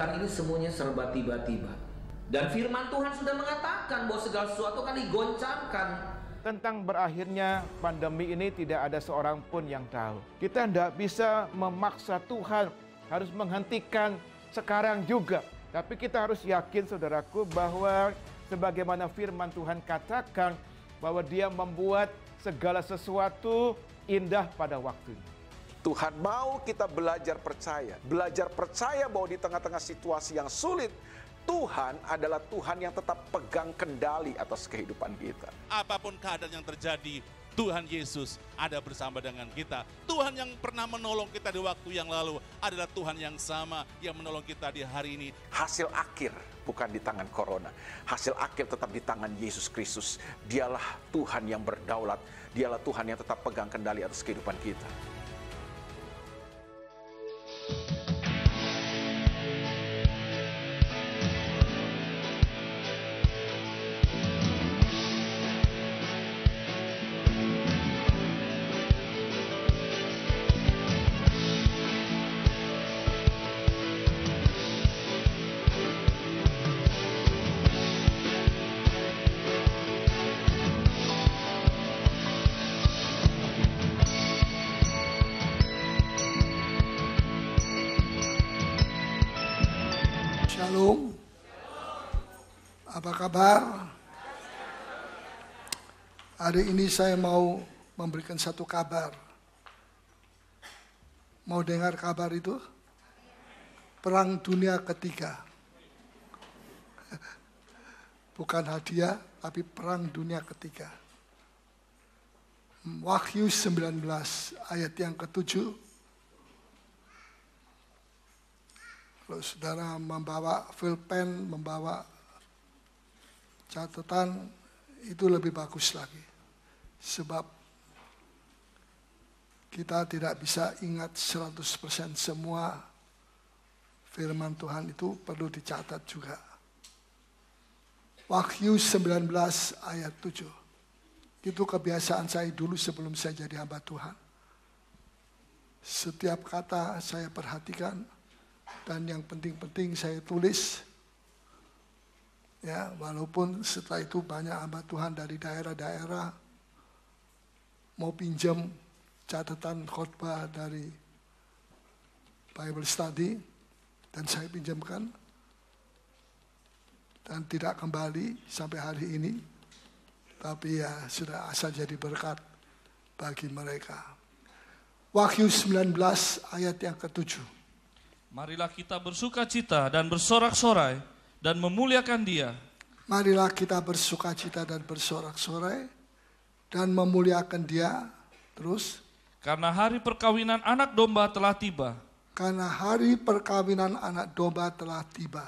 Setan ini semuanya serba tiba-tiba. Dan firman Tuhan sudah mengatakan bahwa segala sesuatu kan digoncangkan. Tentang berakhirnya pandemi ini tidak ada seorang pun yang tahu. Kita tidak bisa memaksa Tuhan harus menghentikan sekarang juga. Tapi kita harus yakin, saudaraku, bahwa sebagaimana firman Tuhan katakan bahwa Dia membuat segala sesuatu indah pada waktunya. Tuhan mau kita belajar percaya bahwa di tengah-tengah situasi yang sulit, Tuhan adalah Tuhan yang tetap pegang kendali atas kehidupan kita. Apapun keadaan yang terjadi, Tuhan Yesus ada bersama dengan kita. Tuhan yang pernah menolong kita di waktu yang lalu adalah Tuhan yang sama yang menolong kita di hari ini. Hasil akhir bukan di tangan corona. Hasil akhir tetap di tangan Yesus Kristus. Dialah Tuhan yang berdaulat. Dialah Tuhan yang tetap pegang kendali atas kehidupan kita. Shalom. Apa kabar? Hari ini saya mau memberikan satu kabar. Mau dengar kabar itu? Perang Dunia Ketiga. Bukan hadiah, tapi Perang Dunia Ketiga. Wahyu 19 ayat yang ke-7. Kalau saudara membawa pulpen, membawa catatan, itu lebih bagus lagi. Sebab kita tidak bisa ingat 100% semua firman Tuhan, itu perlu dicatat juga. Wahyu 19 ayat 7. Itu kebiasaan saya dulu sebelum saya jadi hamba Tuhan. Setiap kata saya perhatikan. Dan yang penting-penting saya tulis, ya, walaupun setelah itu banyak hamba Tuhan dari daerah-daerah mau pinjam catatan khotbah dari Bible Study, dan saya pinjamkan, dan tidak kembali sampai hari ini, tapi ya sudah asal jadi berkat bagi mereka. Wahyu 19 ayat yang ke-7. Marilah kita bersukacita dan bersorak-sorai dan memuliakan Dia. Marilah kita bersukacita dan bersorak-sorai dan memuliakan Dia. Terus? Karena hari perkawinan anak domba telah tiba. Karena hari perkawinan anak domba telah tiba.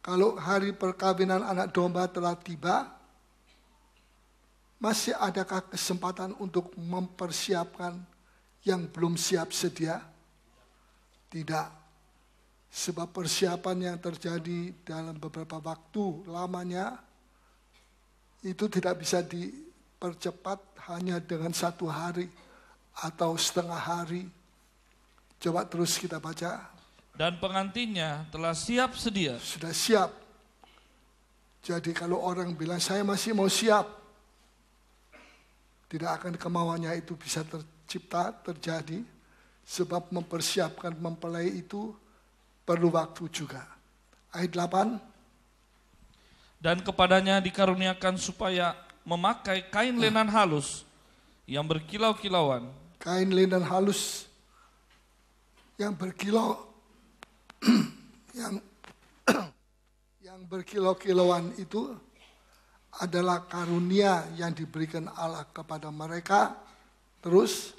Kalau hari perkawinan anak domba telah tiba, masih adakah kesempatan untuk mempersiapkan yang belum siap sedia? Tidak. Sebab persiapan yang terjadi dalam beberapa waktu lamanya itu tidak bisa dipercepat hanya dengan 1 hari atau setengah hari. Coba terus kita baca. Dan pengantinnya telah siap sedia. Sudah siap. Jadi kalau orang bilang saya masih mau siap, tidak akan kemauannya itu bisa tercipta, terjadi. Sebab mempersiapkan mempelai itu perlu waktu juga. Ayat 8. Dan kepadanya dikaruniakan supaya memakai kain lenan halus yang berkilau-kilauan. Kain lenan halus yang berkilau, yang berkilau-kilauan itu adalah karunia yang diberikan Allah kepada mereka. Terus?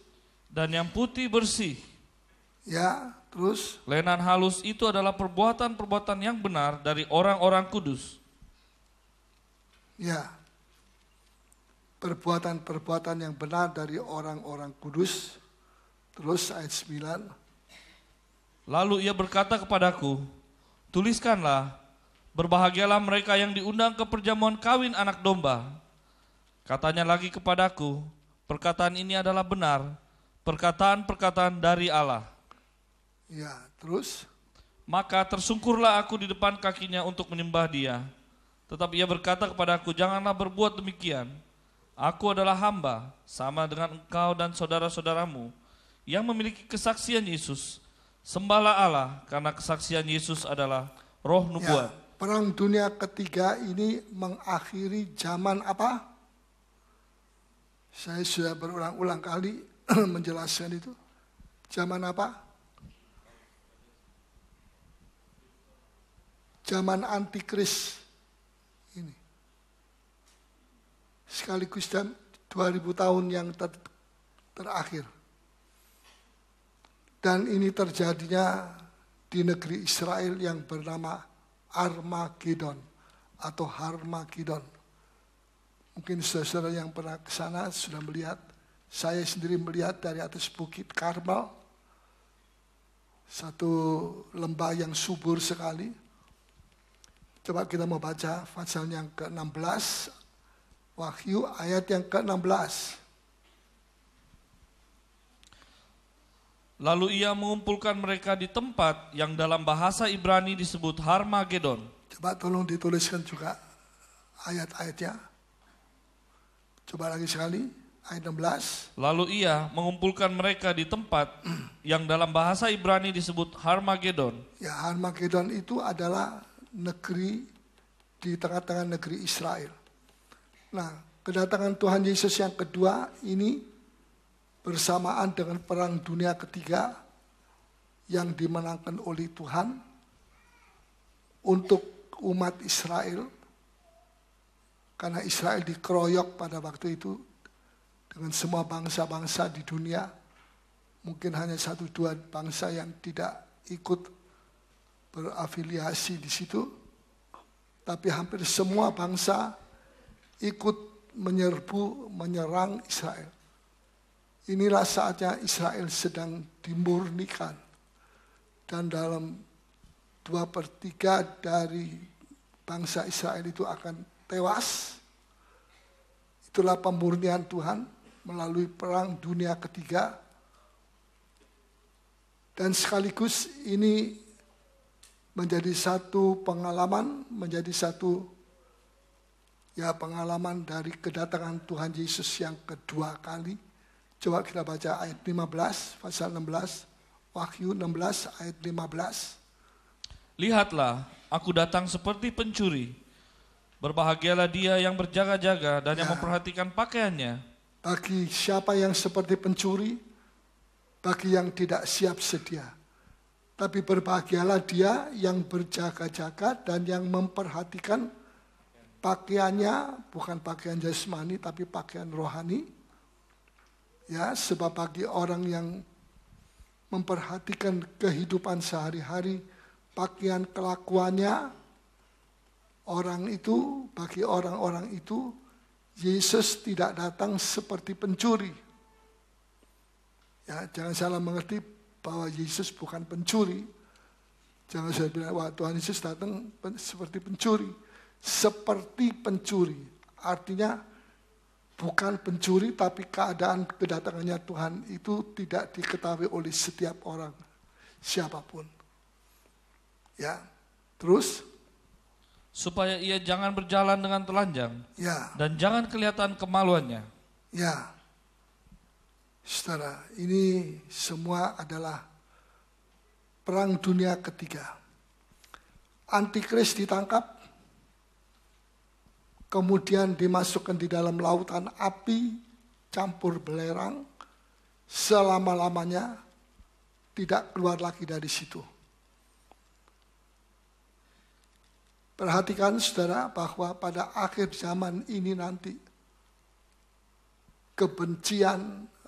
Dan yang putih bersih. Ya, terus? Lenan halus itu adalah perbuatan-perbuatan yang benar dari orang-orang kudus. Ya, perbuatan-perbuatan yang benar dari orang-orang kudus. Terus ayat 9. Lalu ia berkata kepadaku, tuliskanlah, berbahagialah mereka yang diundang ke perjamuan kawin anak domba. Katanya lagi kepadaku, perkataan ini adalah benar, perkataan-perkataan dari Allah. Ya, terus? Maka tersungkurlah aku di depan kakinya untuk menyembah dia. Tetapi ia berkata kepadaku, janganlah berbuat demikian. Aku adalah hamba, sama dengan engkau dan saudara-saudaramu, yang memiliki kesaksian Yesus. Sembahlah Allah, karena kesaksian Yesus adalah roh nubuat. Ya, perang dunia ketiga ini mengakhiri zaman apa? Saya sudah berulang-ulang kali menjelaskan itu. Zaman apa? Zaman antikris ini. Sekaligus 2000 tahun yang terakhir. Dan ini terjadinya di negeri Israel yang bernama Armageddon atau Harmagedon. Mungkin saudara-saudara yang pernah ke sana sudah melihat. Saya sendiri melihat dari atas Bukit Karmel. Satu lembah yang subur sekali. Coba kita mau baca pasal yang ke-16, Wahyu ayat yang ke-16. Lalu ia mengumpulkan mereka di tempat yang dalam bahasa Ibrani disebut Harmagedon. Coba tolong dituliskan juga ayat-ayatnya. Coba lagi sekali, ayat 16. Lalu ia mengumpulkan mereka di tempat yang dalam bahasa Ibrani disebut Harmagedon. Ya, Harmagedon itu adalah negeri di tengah-tengah negeri Israel. Nah, kedatangan Tuhan Yesus yang kedua ini bersamaan dengan perang dunia ketiga yang dimenangkan oleh Tuhan untuk umat Israel. Karena Israel dikeroyok pada waktu itu dengan semua bangsa-bangsa di dunia. Mungkin hanya 1-2 bangsa yang tidak ikut berafiliasi di situ, tapi hampir semua bangsa ikut menyerang Israel. Inilah saatnya Israel sedang dimurnikan, dan dalam 2/3 dari bangsa Israel itu akan tewas. Itulah pemurnian Tuhan melalui perang dunia ketiga, dan sekaligus ini menjadi satu pengalaman, menjadi satu pengalaman dari kedatangan Tuhan Yesus yang kedua kali. Coba kita baca ayat 15, pasal 16, Wahyu 16 ayat 15. Lihatlah, aku datang seperti pencuri. Berbahagialah dia yang berjaga-jaga dan yang memperhatikan pakaiannya. Bagi siapa yang seperti pencuri, bagi yang tidak siap sedia. Tapi berbahagialah dia yang berjaga-jaga dan yang memperhatikan pakaiannya, bukan pakaian jasmani tapi pakaian rohani. Ya, sebab bagi orang yang memperhatikan kehidupan sehari-hari, pakaian kelakuannya, bagi orang-orang itu, Yesus tidak datang seperti pencuri. Ya, jangan salah mengerti bahwa Yesus bukan pencuri. Jangan saya bilang, wah Tuhan Yesus datang seperti pencuri. Seperti pencuri. Artinya bukan pencuri, tapi keadaan kedatangannya Tuhan itu tidak diketahui oleh setiap orang, siapapun. Ya, terus? Supaya ia jangan berjalan dengan telanjang. Ya. Dan jangan kelihatan kemaluannya. Ya. Saudara, ini semua adalah perang dunia ketiga. Antikris ditangkap, kemudian dimasukkan di dalam lautan api, campur belerang, selama-lamanya tidak keluar lagi dari situ. Perhatikan saudara bahwa pada akhir zaman ini nanti,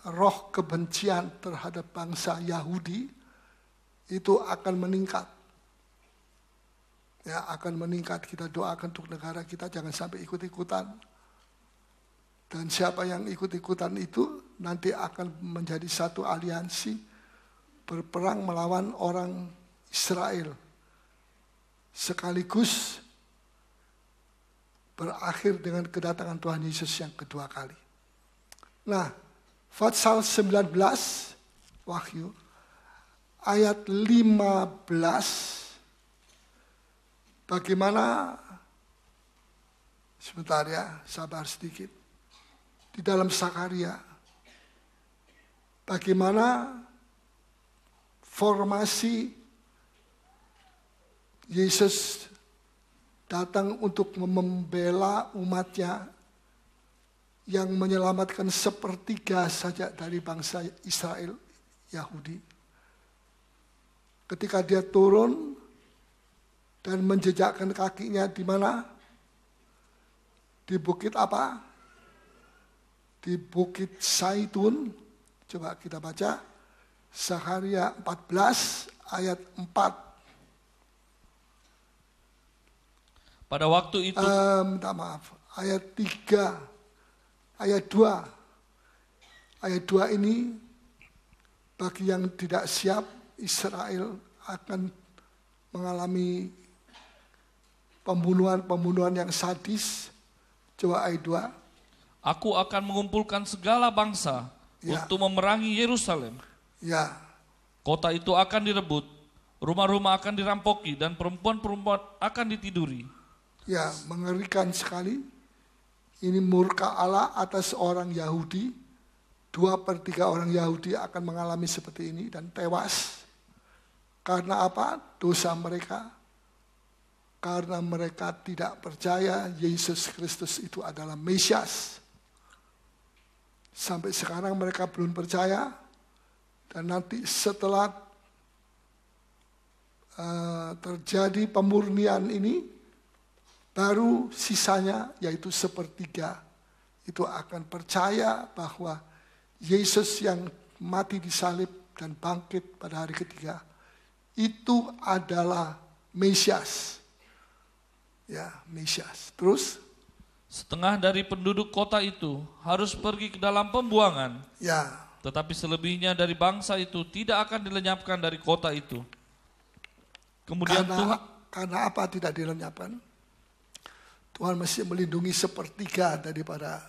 roh kebencian terhadap bangsa Yahudi itu akan meningkat. Ya, akan meningkat. Kita doakan untuk negara kita jangan sampai ikut-ikutan. Dan siapa yang ikut-ikutan itu nanti akan menjadi satu aliansi berperang melawan orang Israel. Sekaligus berakhir dengan kedatangan Tuhan Yesus yang kedua kali. Nah, Pasal 19 Wahyu ayat 15 bagaimana, sebentar ya, sabar sedikit. Di dalam Sakaria, bagaimana formasi Yesus datang untuk membela umatnya yang menyelamatkan sepertiga saja dari bangsa Israel, Yahudi. Ketika dia turun dan menjejakkan kakinya di mana? Di bukit apa? Di bukit Zaitun. Coba kita baca Sakaria 14 ayat 4. Pada waktu itu, Minta maaf, ayat 3, ayat 2. Ayat 2 ini, bagi yang tidak siap, Israel akan mengalami pembunuhan yang sadis. Coba ayat 2. aku akan mengumpulkan segala bangsa Ya. untuk memerangi Yerusalem. Ya, Kota itu akan direbut, rumah-rumah akan dirampoki, dan perempuan-perempuan akan ditiduri. ya, mengerikan sekali. Ini murka Allah atas orang Yahudi. 2/3 orang Yahudi akan mengalami seperti ini dan tewas. Karena apa? Dosa mereka. Karena mereka tidak percaya Yesus Kristus itu adalah Mesias. Sampai sekarang mereka belum percaya. Dan nanti setelah terjadi pemurnian ini, baru sisanya yaitu sepertiga itu akan percaya bahwa Yesus yang mati disalib dan bangkit pada hari ketiga itu adalah Mesias. Ya, Mesias. Terus? Setengah dari penduduk kota itu harus pergi ke dalam pembuangan, Ya, tetapi selebihnya dari bangsa itu tidak akan dilenyapkan dari kota itu. Kemudian karena apa tidak dilenyapkan? Tuhan masih melindungi sepertiga daripada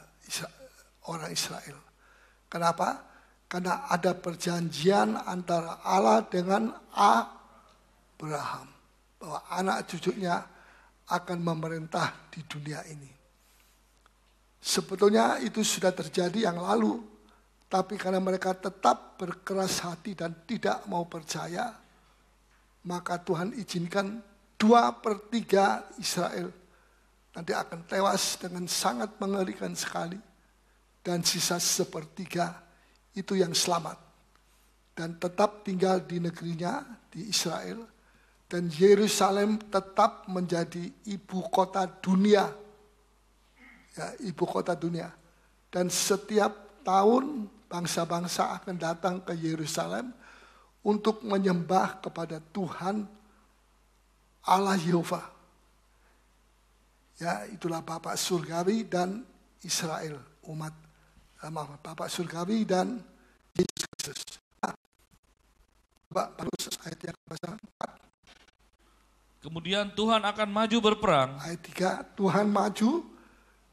orang Israel. Kenapa? Karena ada perjanjian antara Allah dengan Abraham. Bahwa anak cucunya akan memerintah di dunia ini. Sebetulnya itu sudah terjadi yang lalu. Tapi karena mereka tetap berkeras hati dan tidak mau percaya, maka Tuhan izinkan 2/3 Israel nanti akan tewas dengan sangat mengerikan sekali. Dan sisa sepertiga itu yang selamat. Dan tetap tinggal di negerinya, di Israel. Dan Yerusalem tetap menjadi ibu kota dunia. Ya, ibu kota dunia. Dan setiap tahun bangsa-bangsa akan datang ke Yerusalem untuk menyembah kepada Tuhan Allah Yehova. Ya, itulah Bapa Surgawi dan Israel, umat. Bapa Surgawi dan Yesus Kristus. Coba terus ayat yang pasal 4. kemudian Tuhan akan maju berperang. Ayat 3, Tuhan maju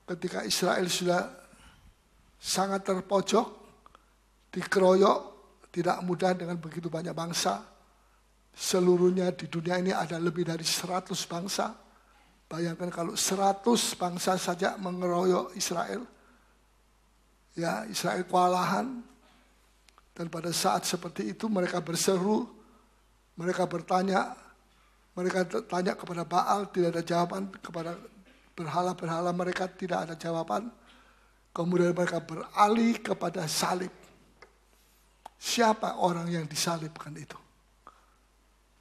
ketika Israel sudah sangat terpojok, dikeroyok, tidak mudah dengan begitu banyak bangsa. Seluruhnya di dunia ini ada lebih dari 100 bangsa. Bayangkan kalau 100 bangsa saja mengeroyok Israel. Ya, Israel kewalahan. Dan pada saat seperti itu mereka berseru, mereka bertanya, mereka tanya kepada Baal, tidak ada jawaban, kepada berhala-berhala mereka tidak ada jawaban. Kemudian mereka beralih kepada salib. Siapa orang yang disalibkan itu?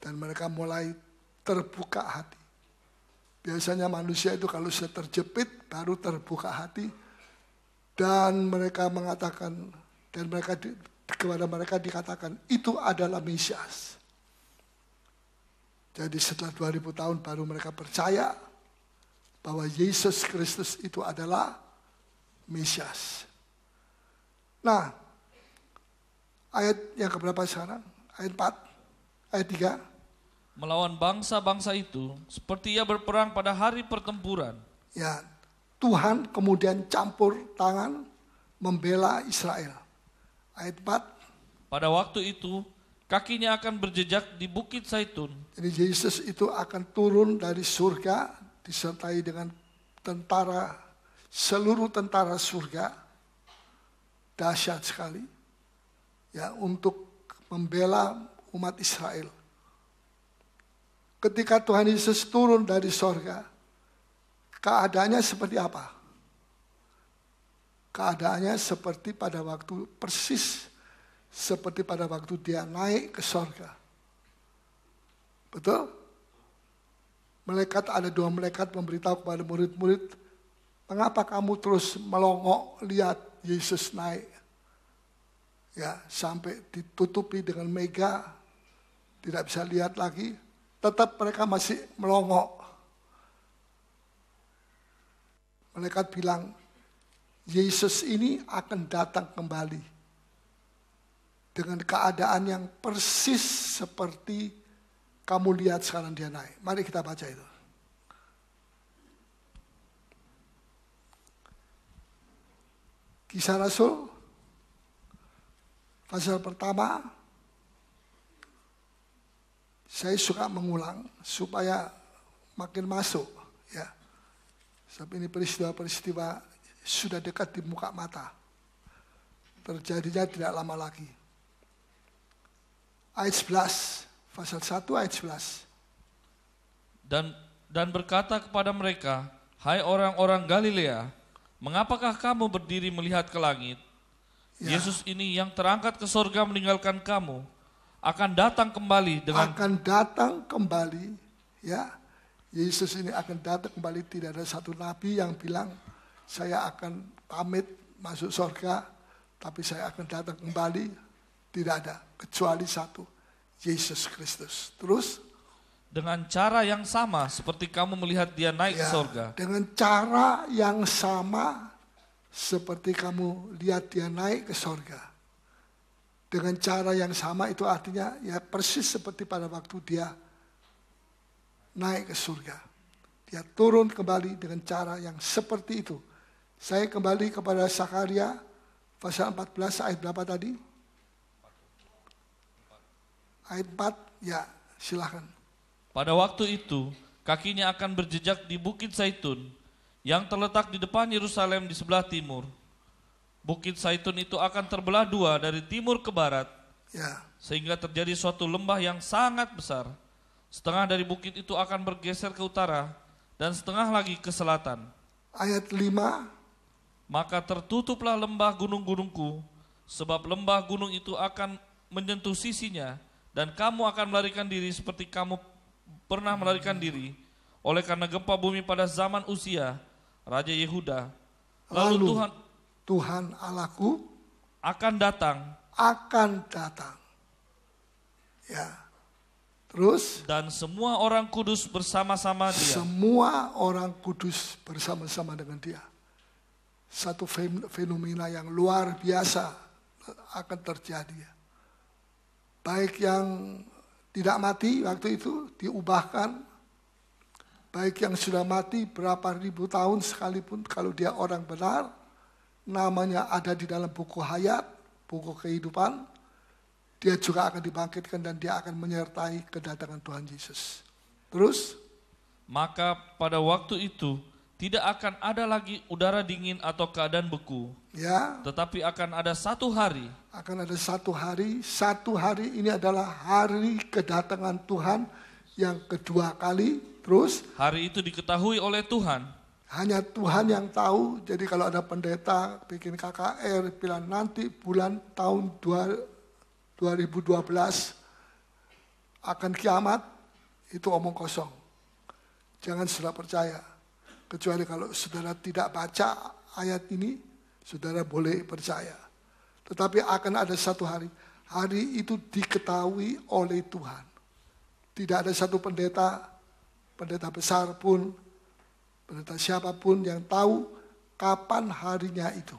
Dan mereka mulai terbuka hati. Biasanya manusia itu kalau sudah terjepit baru terbuka hati. Dan mereka mengatakan, dan mereka kepada mereka dikatakan, itu adalah Mesias. Jadi setelah 2000 tahun baru mereka percaya bahwa Yesus Kristus itu adalah Mesias. Nah, ayat yang keberapa sekarang? Ayat 4, ayat 3. Melawan bangsa-bangsa itu seperti ia berperang pada hari pertempuran. Ya, Tuhan kemudian campur tangan membela Israel. Ayat 4. Pada waktu itu kakinya akan berjejak di Bukit Zaitun. Jadi Yesus itu akan turun dari surga disertai dengan tentara, seluruh tentara surga, dahsyat sekali, ya, untuk membela umat Israel. Ketika Tuhan Yesus turun dari surga, keadaannya seperti apa? Keadaannya seperti pada waktu, persis seperti pada waktu dia naik ke surga. Betul? Ada 2 malaikat memberitahu kepada murid-murid, mengapa kamu terus melongok lihat Yesus naik? Ya, sampai ditutupi dengan mega, tidak bisa lihat lagi. Tetap mereka masih melongok. Malaikat bilang, Yesus ini akan datang kembali dengan keadaan yang persis seperti kamu lihat sekarang dia naik. Mari kita baca itu. Kisah Rasul, pasal pertama, saya suka mengulang supaya makin masuk, ya. Sebab ini peristiwa-peristiwa sudah dekat di muka mata. Terjadinya tidak lama lagi. Ayat 11, pasal 1 ayat 11. Dan berkata kepada mereka, hai orang-orang Galilea, mengapakah kamu berdiri melihat ke langit? Ya. Yesus ini yang terangkat ke surga meninggalkan kamu, akan datang kembali dengan... Akan datang kembali, ya. Yesus ini akan datang kembali. Tidak ada satu nabi yang bilang, saya akan pamit masuk surga, tapi saya akan datang kembali. Tidak ada, kecuali satu, Yesus Kristus. Terus? Dengan cara yang sama seperti kamu melihat dia naik ke surga. Dengan cara yang sama seperti kamu lihat dia naik ke surga. Dengan cara yang sama itu artinya ya persis seperti pada waktu dia naik ke surga. Dia turun kembali dengan cara yang seperti itu. Saya kembali kepada Zakaria pasal 14 ayat berapa tadi? Ayat 4, ya silakan. Pada waktu itu, kakinya akan berjejak di Bukit Zaitun, yang terletak di depan Yerusalem di sebelah timur. Bukit Zaitun itu akan terbelah 2 dari timur ke barat, ya. Sehingga terjadi suatu lembah yang sangat besar. Setengah dari bukit itu akan bergeser ke utara, dan setengah lagi ke selatan. Ayat 5. Maka tertutuplah lembah gunung-gunungku, sebab lembah gunung itu akan menyentuh sisinya, dan kamu akan melarikan diri seperti kamu pernah melarikan diri oleh karena gempa bumi pada zaman Uzia, Raja Yehuda. Lalu Tuhan Allahku akan datang. Ya. Terus? Dan semua orang kudus bersama-sama dia. Semua orang kudus bersama-sama dengan dia. Satu fenomena yang luar biasa akan terjadi. Baik yang tidak mati waktu itu diubahkan, baik yang sudah mati berapa ribu tahun sekalipun, kalau dia orang benar, namanya ada di dalam buku hayat, buku kehidupan, dia juga akan dibangkitkan dan dia akan menyertai kedatangan Tuhan Yesus. Terus? Maka pada waktu itu tidak akan ada lagi udara dingin atau keadaan beku. Ya. Tetapi akan ada satu hari. Akan ada satu hari ini adalah hari kedatangan Tuhan yang kedua kali. Terus? Hari itu diketahui oleh Tuhan. Hanya Tuhan yang tahu. Jadi kalau ada pendeta bikin KKR bilang nanti bulan tahun 2012 akan kiamat, itu omong kosong. Jangan saudara percaya. Kecuali kalau saudara tidak baca ayat ini, saudara boleh percaya. Tetapi akan ada satu hari. Hari itu diketahui oleh Tuhan. Tidak ada satu pendeta besar pun, pendeta siapapun yang tahu kapan harinya itu.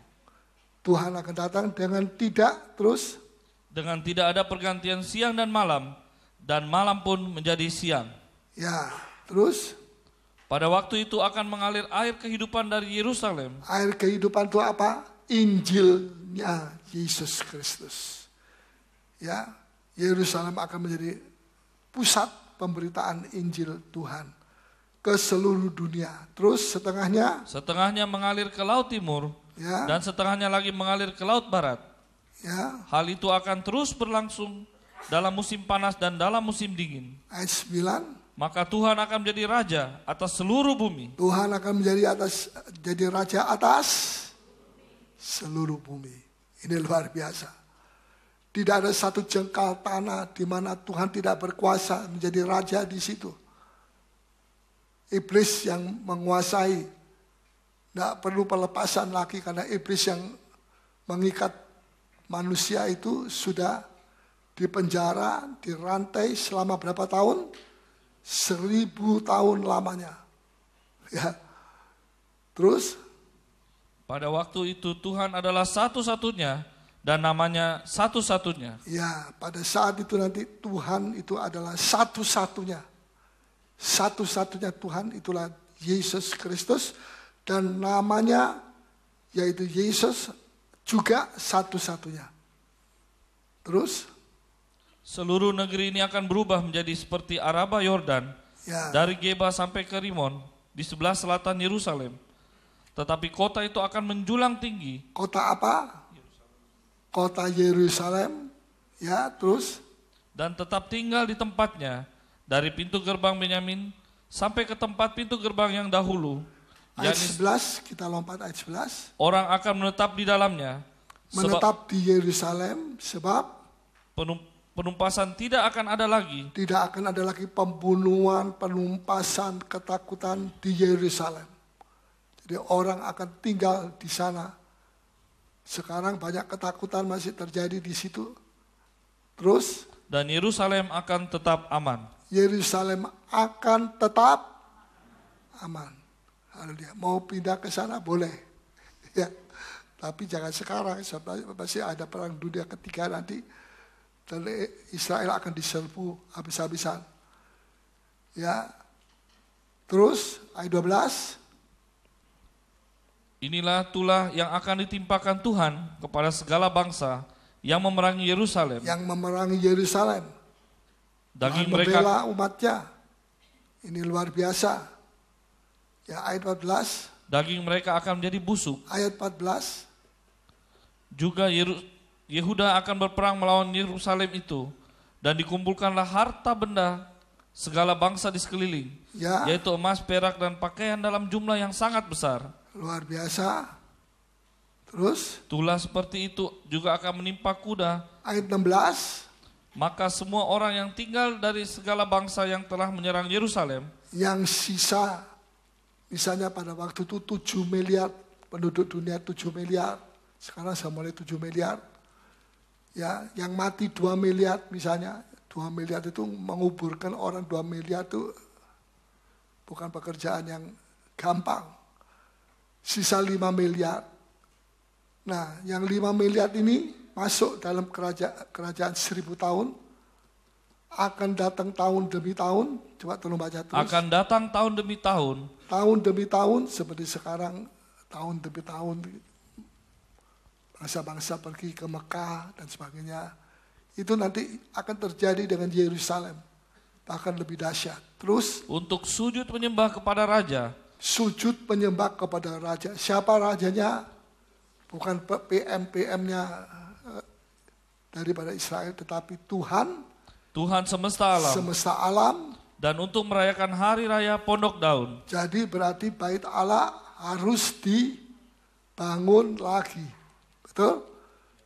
Tuhan akan datang dengan tidak terus. Dengan tidak ada pergantian siang dan malam pun menjadi siang. Ya, terus? Pada waktu itu akan mengalir air kehidupan dari Yerusalem. Air kehidupan itu apa? Injilnya Yesus Kristus. Ya, Yerusalem akan menjadi pusat pemberitaan Injil Tuhan ke seluruh dunia. Terus setengahnya mengalir ke laut timur, ya, dan setengahnya lagi mengalir ke laut barat. ya. Hal itu akan terus berlangsung dalam musim panas dan dalam musim dingin. Ayat 9, Maka Tuhan akan menjadi raja atas seluruh bumi. Tuhan akan jadi raja atas seluruh bumi. Ini luar biasa. Tidak ada satu jengkal tanah di mana Tuhan tidak berkuasa menjadi raja di situ. Iblis yang menguasai, tidak perlu pelepasan lagi karena iblis yang mengikat manusia itu sudah dipenjara, dirantai selama berapa tahun? 1000 tahun lamanya. Ya. Terus Pada waktu itu Tuhan adalah satu-satunya dan namanya satu-satunya. ya, pada saat itu nanti Tuhan itu adalah satu-satunya. Satu-satunya Tuhan itulah Yesus Kristus dan namanya yaitu Yesus juga satu-satunya. Terus Seluruh negeri ini akan berubah menjadi seperti Araba Yordan, ya, dari Geba sampai ke Rimon, di sebelah selatan Yerusalem. Tetapi kota itu akan menjulang tinggi. kota apa? Kota Yerusalem. Ya, terus Dan tetap tinggal di tempatnya, dari pintu gerbang Benyamin sampai ke tempat pintu gerbang yang dahulu. ayat yakni 11, kita lompat ayat 11. orang akan menetap di dalamnya. Menetap di Yerusalem sebab Penumpasan tidak akan ada lagi. tidak akan ada lagi pembunuhan, penumpasan, ketakutan di Yerusalem. Jadi orang akan tinggal di sana. Sekarang banyak ketakutan masih terjadi di situ. Terus Dan Yerusalem akan tetap aman. Yerusalem akan tetap aman. Haleluya. Mau pindah ke sana boleh. Ya. Tapi jangan sekarang, masih ada perang dunia ketiga nanti. Dan Israel akan diserbu habis-habisan. Ya. Terus ayat 12. Inilah tulah yang akan ditimpakan Tuhan kepada segala bangsa yang memerangi Yerusalem. Yang memerangi Yerusalem. Daging Tuhan mereka membela umatnya. Ini luar biasa. Ya, ayat 14. daging mereka akan menjadi busuk. Ayat 14. Juga Yehuda akan berperang melawan Yerusalem itu, dan dikumpulkanlah harta benda segala bangsa di sekeliling, Ya. yaitu emas, perak, dan pakaian dalam jumlah yang sangat besar. Luar biasa. Terus Tulah seperti itu juga akan menimpa kuda. ayat 16. Maka semua orang yang tinggal dari segala bangsa yang telah menyerang Yerusalem, Yang sisa, misalnya pada waktu itu 7 miliar, penduduk dunia 7 miliar. Sekarang sudah mulai 7 miliar. Ya, yang mati 2 miliar misalnya. 2 miliar itu menguburkan orang 2 miliar itu bukan pekerjaan yang gampang. Sisa 5 miliar. Nah, yang 5 miliar ini masuk dalam kerajaan 1000 tahun. Akan datang tahun demi tahun. Coba tolong baca terus. akan datang tahun demi tahun. Tahun demi tahun, seperti sekarang tahun demi tahun. Bangsa-bangsa pergi ke Mekah dan sebagainya. Itu nanti akan terjadi dengan Yerusalem. Bahkan lebih dahsyat. Terus Untuk sujud menyembah kepada raja, sujud penyembah kepada raja. Siapa rajanya? Bukan PM-nya daripada Israel, tetapi Tuhan Tuhan semesta alam. semesta alam. Dan untuk merayakan hari raya Pondok Daun, Jadi berarti bait Allah harus dibangun lagi. Betul?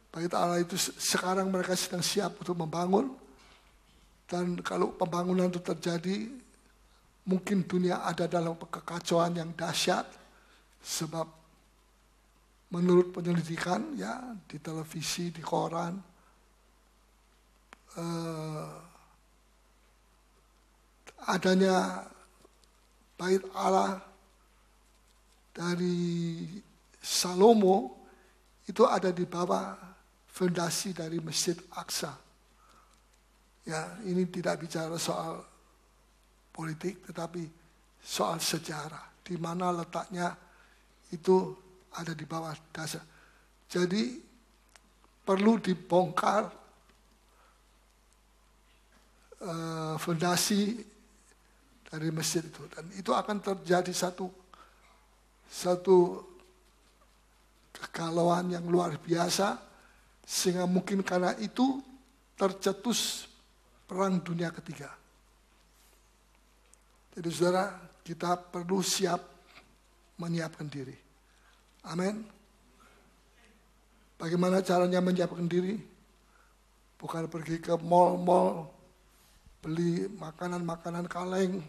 Bait Allah itu sekarang mereka sedang siap untuk membangun. Dan kalau pembangunan itu terjadi, mungkin dunia ada dalam kekacauan yang dahsyat. Sebab menurut penyelidikan ya di televisi, di koran, adanya bait Allah dari Salomo itu ada di bawah fondasi dari Masjid Aqsa. Ya, ini tidak bicara soal politik, tetapi soal sejarah. Di mana letaknya itu ada di bawah dasar. Jadi perlu dibongkar fondasi dari masjid itu. Dan itu akan terjadi satu kegalauan yang luar biasa, sehingga mungkin karena itu tercetus Perang Dunia Ketiga. Jadi saudara, kita perlu siap menyiapkan diri. Amin. Bagaimana caranya menyiapkan diri? Bukan pergi ke mall-mall, beli makanan-makanan kaleng,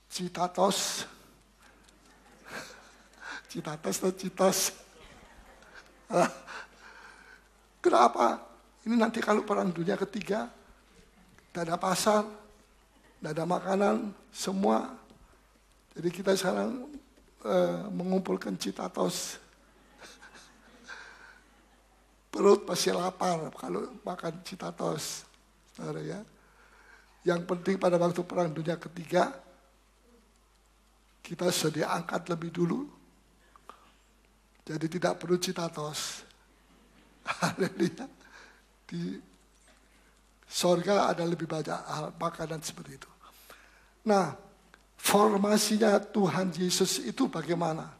Citatos atau Citos. Kenapa? Ini nanti kalau Perang Dunia Ketiga, tidak ada pasar, tidak ada makanan, semua. Jadi kita sekarang mengumpulkan Citatos. Perut pasti lapar kalau makan Citatos. Ya. Yang penting pada waktu Perang Dunia Ketiga, kita sudah diangkat lebih dulu. Jadi tidak perlu Citatos. Di sorga ada lebih banyak hal makanan seperti itu. Nah, formasinya Tuhan Yesus itu bagaimana?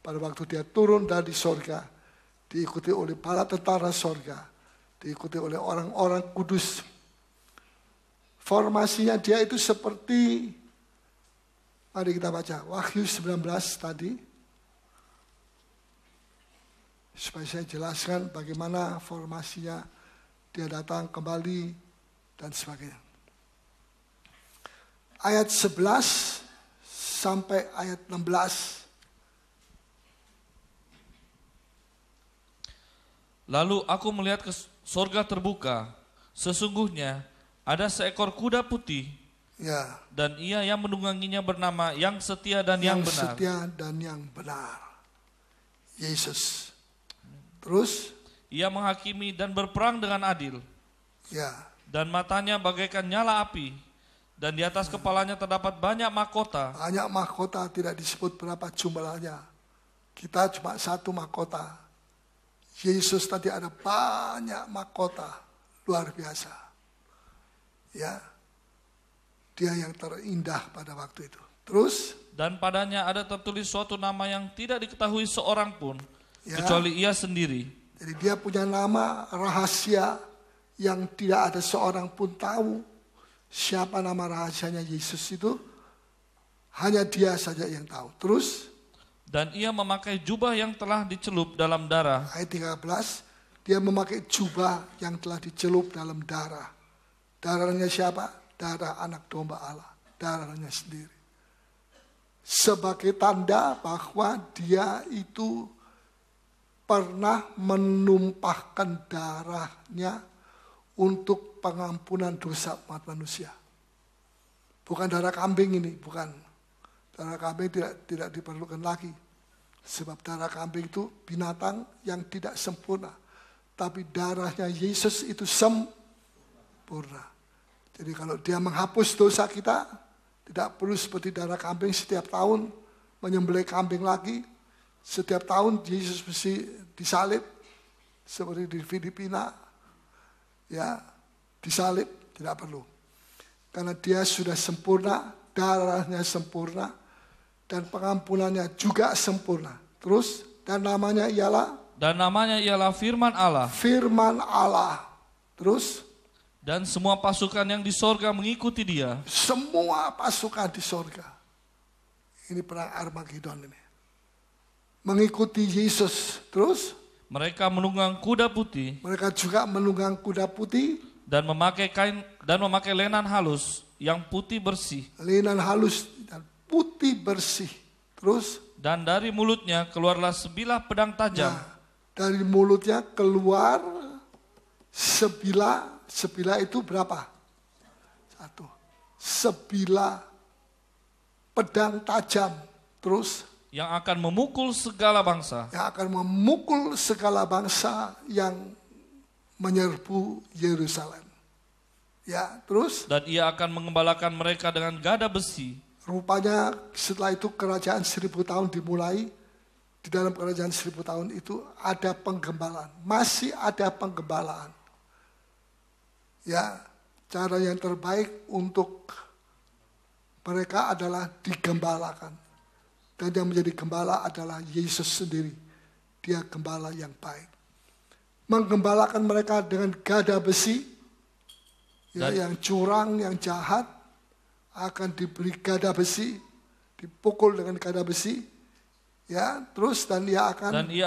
Pada waktu dia turun dari sorga, diikuti oleh para tentara sorga, diikuti oleh orang-orang kudus. Formasinya dia itu seperti, mari kita baca Wahyu 19 tadi, supaya saya jelaskan bagaimana formasinya dia datang kembali dan sebagainya. Ayat 11 sampai ayat 16. Lalu aku melihat ke sorga terbuka, sesungguhnya ada seekor kuda putih, Ya, dan ia yang menungganginya bernama Yang Setia dan Yang Benar. Setia dan yang benar. Yesus. Terus, Ia menghakimi dan berperang dengan adil, ya, dan matanya bagaikan nyala api, dan di atas kepalanya terdapat banyak mahkota. banyak mahkota, tidak disebut berapa jumlahnya. Kita cuma satu mahkota. Yesus tadi ada banyak mahkota, luar biasa. Ya, dia yang terindah pada waktu itu. Terus, Dan padanya ada tertulis suatu nama yang tidak diketahui seorang pun, ya, kecuali ia sendiri. jadi dia punya nama rahasia yang tidak ada seorang pun tahu siapa nama rahasianya Yesus itu. Hanya dia saja yang tahu. Terus, Dan ia memakai jubah yang telah dicelup dalam darah. ayat 13, dia memakai jubah yang telah dicelup dalam darah. Darahnya siapa? Darah anak domba Allah. Darahnya sendiri. Sebagai tanda bahwa dia itu pernah menumpahkan darahnya untuk pengampunan dosa umat manusia. Bukan darah kambing ini, bukan. Darah kambing tidak diperlukan lagi. Sebab darah kambing itu binatang yang tidak sempurna. Tapi darahnya Yesus itu sempurna. Jadi kalau dia menghapus dosa kita, tidak perlu seperti darah kambing setiap tahun menyembelih kambing lagi. Setiap tahun Yesus mesti disalib. Seperti di Filipina. Ya, disalib, tidak perlu. Karena dia sudah sempurna, darahnya sempurna, dan pengampunannya juga sempurna. Terus, dan namanya ialah? Dan namanya ialah Firman Allah. Firman Allah. Terus, Dan semua pasukan yang di sorga mengikuti dia. semua pasukan di sorga. Ini perang Armageddon ini. Mengikuti Yesus. Terus, Mereka menunggang kuda putih mereka juga menunggang kuda putih, dan memakai kain dan memakai lenan halus yang putih bersih. linan halus dan putih bersih. Terus, Dan dari mulutnya keluarlah sebilah pedang tajam. dari mulutnya keluar sebilah. Sebilah itu berapa? Satu. Sebilah pedang tajam. Terus, Yang akan memukul segala bangsa. yang akan memukul segala bangsa yang menyerbu Yerusalem. Ya, terus Dan ia akan mengembalakan mereka dengan gada besi. rupanya setelah itu kerajaan 1000 tahun dimulai. Di dalam kerajaan 1000 tahun itu ada penggembalaan. Masih ada penggembalaan. Ya, cara yang terbaik untuk mereka adalah digembalakan. Dan yang menjadi gembala adalah Yesus sendiri. Dia gembala yang baik. Menggembalakan mereka dengan gada besi, ya, yang curang, yang jahat, akan diberi gada besi, dipukul dengan gada besi, ya, terus dan ia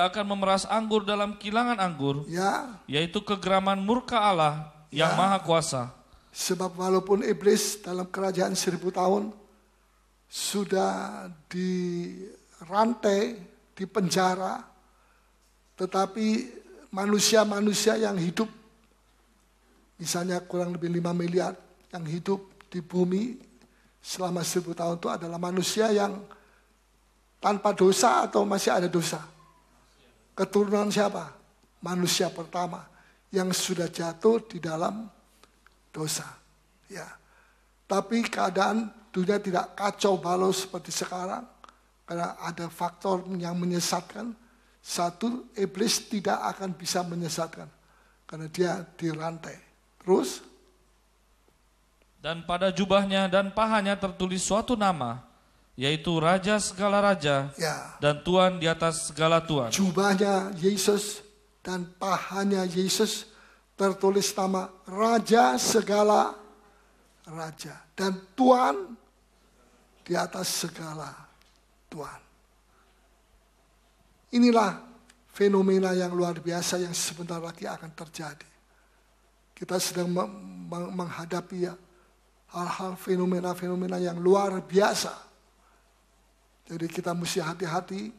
akan memeras anggur dalam kilangan anggur, ya, yaitu kegeraman murka Allah yang ya, maha kuasa. Sebab walaupun iblis dalam kerajaan 1000 tahun sudah dirantai, dipenjara, tetapi manusia-manusia yang hidup, misalnya kurang lebih 5 miliar yang hidup di bumi selama 1000 tahun itu adalah manusia yang tanpa dosa atau masih ada dosa. Keturunan siapa? Manusia pertama yang sudah jatuh di dalam dosa. Ya. Tapi keadaan dunia tidak kacau balau seperti sekarang karena ada faktor yang menyesatkan. Satu, iblis tidak akan bisa menyesatkan karena dia dirantai. Terus? Dan pada jubahnya dan pahanya tertulis suatu nama, yaitu Raja segala raja, ya, dan Tuhan di atas segala Tuhan. Jubahnya Yesus dan pahanya Yesus tertulis nama Raja segala raja dan Tuhan di atas segala Tuhan. Inilah fenomena yang luar biasa yang sebentar lagi akan terjadi. Kita sedang menghadapi hal-hal fenomena-fenomena yang luar biasa. Jadi kita mesti hati-hati,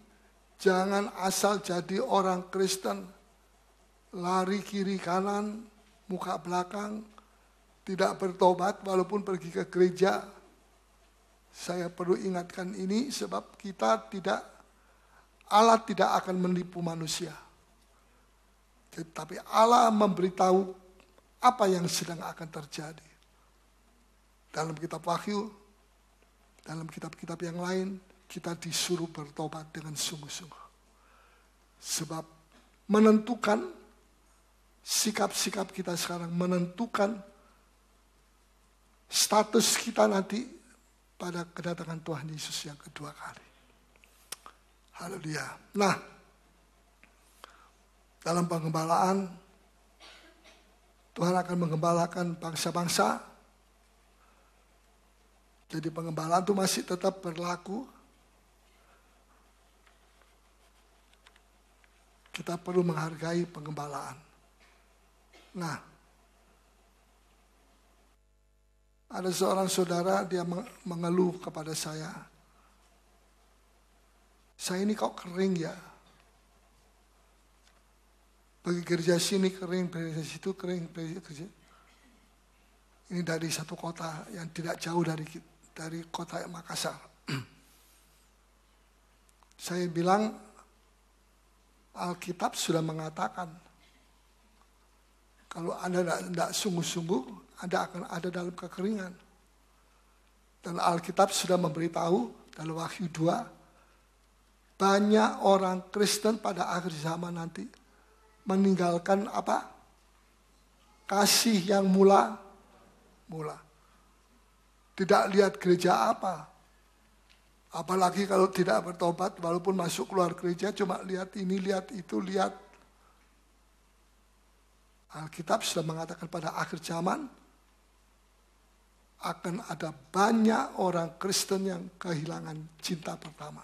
jangan asal jadi orang Kristen, lari kiri kanan, muka belakang, tidak bertobat walaupun pergi ke gereja. Saya perlu ingatkan ini sebab Allah tidak akan menipu manusia. Tetapi Allah memberitahu apa yang sedang akan terjadi. Dalam kitab Wahyu, dalam kitab-kitab yang lain, kita disuruh bertobat dengan sungguh-sungguh. Sebab menentukan sikap-sikap kita sekarang, menentukan status kita nanti pada kedatangan Tuhan Yesus yang kedua kali. Haleluya. Nah, dalam penggembalaan, Tuhan akan menggembalakan bangsa-bangsa. Jadi penggembalaan itu masih tetap berlaku. Kita perlu menghargai penggembalaan. Nah, ada seorang saudara, dia mengeluh kepada saya. Saya ini kok kering ya. Bagi gereja sini kering, gereja situ kering, gereja. Ini dari satu kota yang tidak jauh dari kota Makassar. Saya bilang, Alkitab sudah mengatakan, kalau Anda tidak sungguh-sungguh, Anda akan ada dalam kekeringan. Dan Alkitab sudah memberitahu dalam Wahyu 2, banyak orang Kristen pada akhir zaman nanti meninggalkan apa? Kasih yang mula. Tidak lihat gereja apa. Apalagi kalau tidak bertobat, walaupun masuk keluar gereja, cuma lihat ini, lihat itu, lihat. Alkitab sudah mengatakan pada akhir zaman, akan ada banyak orang Kristen yang kehilangan cinta pertama.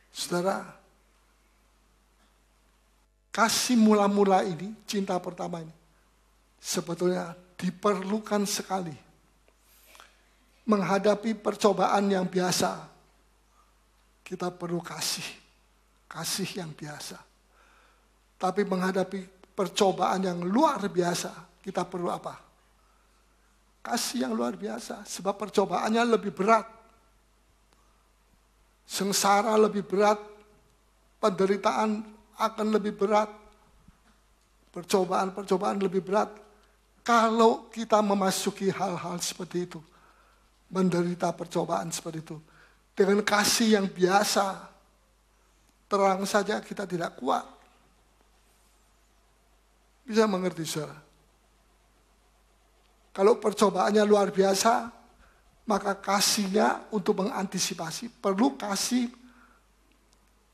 Saudara, kasih mula-mula ini, cinta pertama ini, sebetulnya diperlukan sekali. Menghadapi percobaan yang biasa, kita perlu kasih yang biasa. Tapi menghadapi percobaan yang luar biasa, kita perlu apa? Kasih yang luar biasa, sebab percobaannya lebih berat. Sengsara lebih berat, penderitaan akan lebih berat, percobaan lebih berat. Kalau kita memasuki hal-hal seperti itu, menderita percobaan seperti itu, dengan kasih yang biasa, terang saja kita tidak kuat. Bisa mengerti, saudara? Kalau percobaannya luar biasa, maka kasihnya untuk mengantisipasi perlu kasih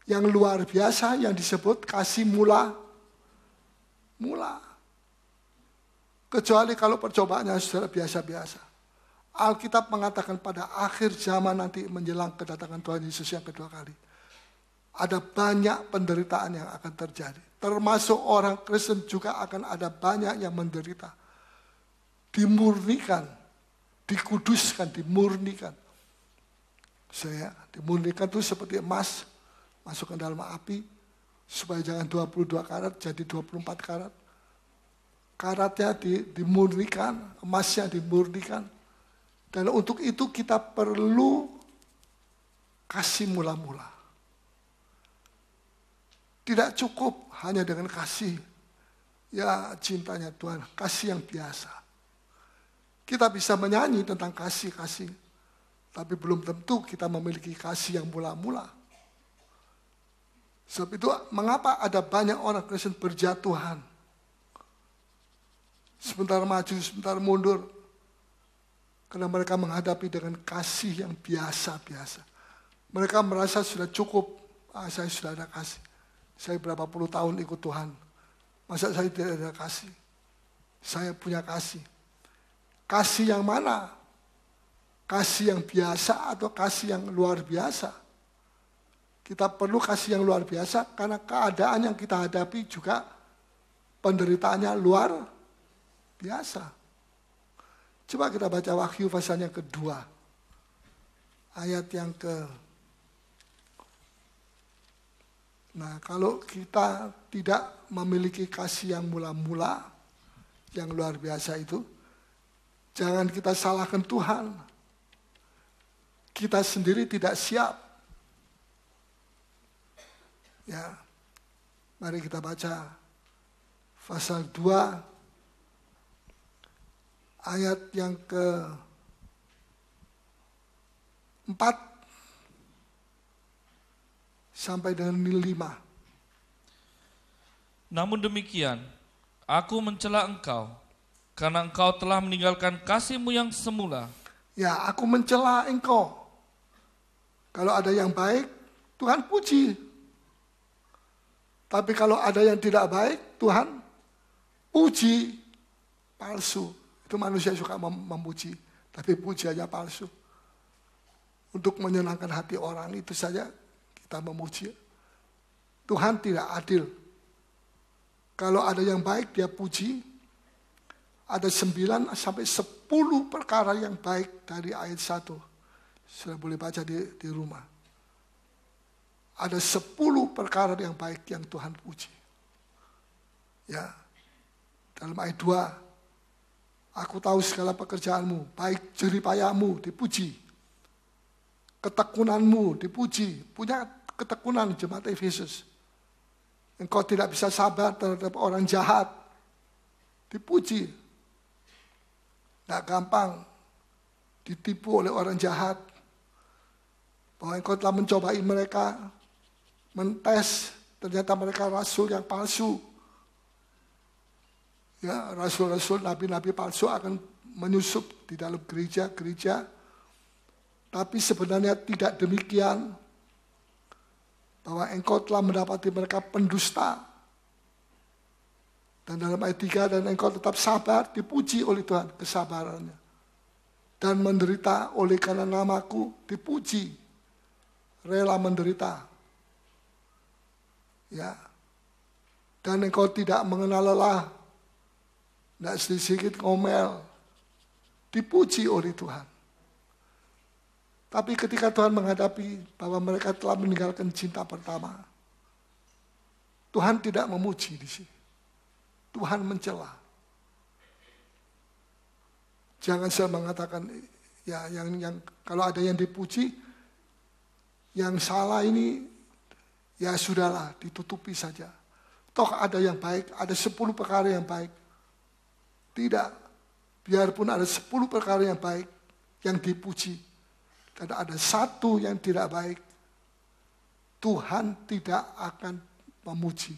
yang luar biasa yang disebut kasih mula. Kecuali kalau percobaannya sudah biasa-biasa. Alkitab mengatakan pada akhir zaman nanti menjelang kedatangan Tuhan Yesus yang kedua kali. Ada banyak penderitaan yang akan terjadi. Termasuk orang Kristen juga akan ada banyak yang menderita. Dimurnikan, dikuduskan, dimurnikan. Dimurnikan itu seperti emas, masukkan dalam api, supaya jangan 22 karat, jadi 24 karat. Karatnya dimurnikan, emasnya dimurnikan. Dan untuk itu kita perlu kasih mula-mula. Tidak cukup hanya dengan kasih, ya cintanya Tuhan, kasih yang biasa. Kita bisa menyanyi tentang kasih-kasih, tapi belum tentu kita memiliki kasih yang mula-mula. Sebab itu mengapa ada banyak orang Kristen berjatuhan. Sebentar maju, sebentar mundur. Karena mereka menghadapi dengan kasih yang biasa-biasa. Mereka merasa sudah cukup, saya sudah ada kasih. Saya berapa puluh tahun ikut Tuhan. Masa saya tidak ada kasih? Saya punya kasih. Kasih yang mana? Kasih yang biasa atau kasih yang luar biasa? Kita perlu kasih yang luar biasa karena keadaan yang kita hadapi juga penderitaannya luar biasa. Coba kita baca Wahyu pasal yang kedua. Ayat yang Nah, kalau kita tidak memiliki kasih yang mula-mula, yang luar biasa itu, jangan kita salahkan Tuhan. Kita sendiri tidak siap. Ya, mari kita baca pasal 2 ayat yang ke-4 sampai dengan 5. Namun demikian, aku mencela engkau, karena engkau telah meninggalkan kasihmu yang semula. Ya, aku mencela engkau. Kalau ada yang baik, Tuhan puji. Tapi kalau ada yang tidak baik, Tuhan puji. Palsu. Itu manusia suka memuji, tapi pujiannya palsu. Untuk menyenangkan hati orang itu saja kita memuji. Tuhan tidak adil. Kalau ada yang baik dia puji. Ada 9 sampai 10 perkara yang baik dari ayat 1. Sudah boleh baca di rumah. Ada 10 perkara yang baik yang Tuhan puji. Ya. Dalam ayat 2. Aku tahu segala pekerjaanmu, baik jeripayahmu dipuji. Ketekunanmu dipuji. Punya ketekunan jemaat Efesus. Engkau tidak bisa sabar terhadap orang jahat. Dipuji. Tidak gampang ditipu oleh orang jahat. Bahwa engkau telah mencobai mereka. Mentes. Ternyata mereka rasul yang palsu. Ya, rasul-rasul, nabi-nabi palsu akan menyusup di dalam gereja-gereja. Tapi sebenarnya tidak demikian. Bahwa engkau telah mendapati mereka pendusta. Dan dalam ayat 3, dan engkau tetap sabar, dipuji oleh Tuhan kesabarannya. Dan menderita oleh karena namaku, dipuji. Rela menderita. Ya. Dan engkau tidak mengenal lelah. Tidak sedikit ngomel. Dipuji oleh Tuhan. Tapi ketika Tuhan menghadapi bahwa mereka telah meninggalkan cinta pertama, Tuhan tidak memuji di sini. Tuhan mencela. Jangan saya mengatakan ya yang kalau ada yang dipuji, yang salah ini ya sudahlah ditutupi saja. Toh ada yang baik, ada 10 perkara yang baik. Tidak, biarpun ada 10 perkara yang baik yang dipuji. Dan ada 1 yang tidak baik, Tuhan tidak akan memuji.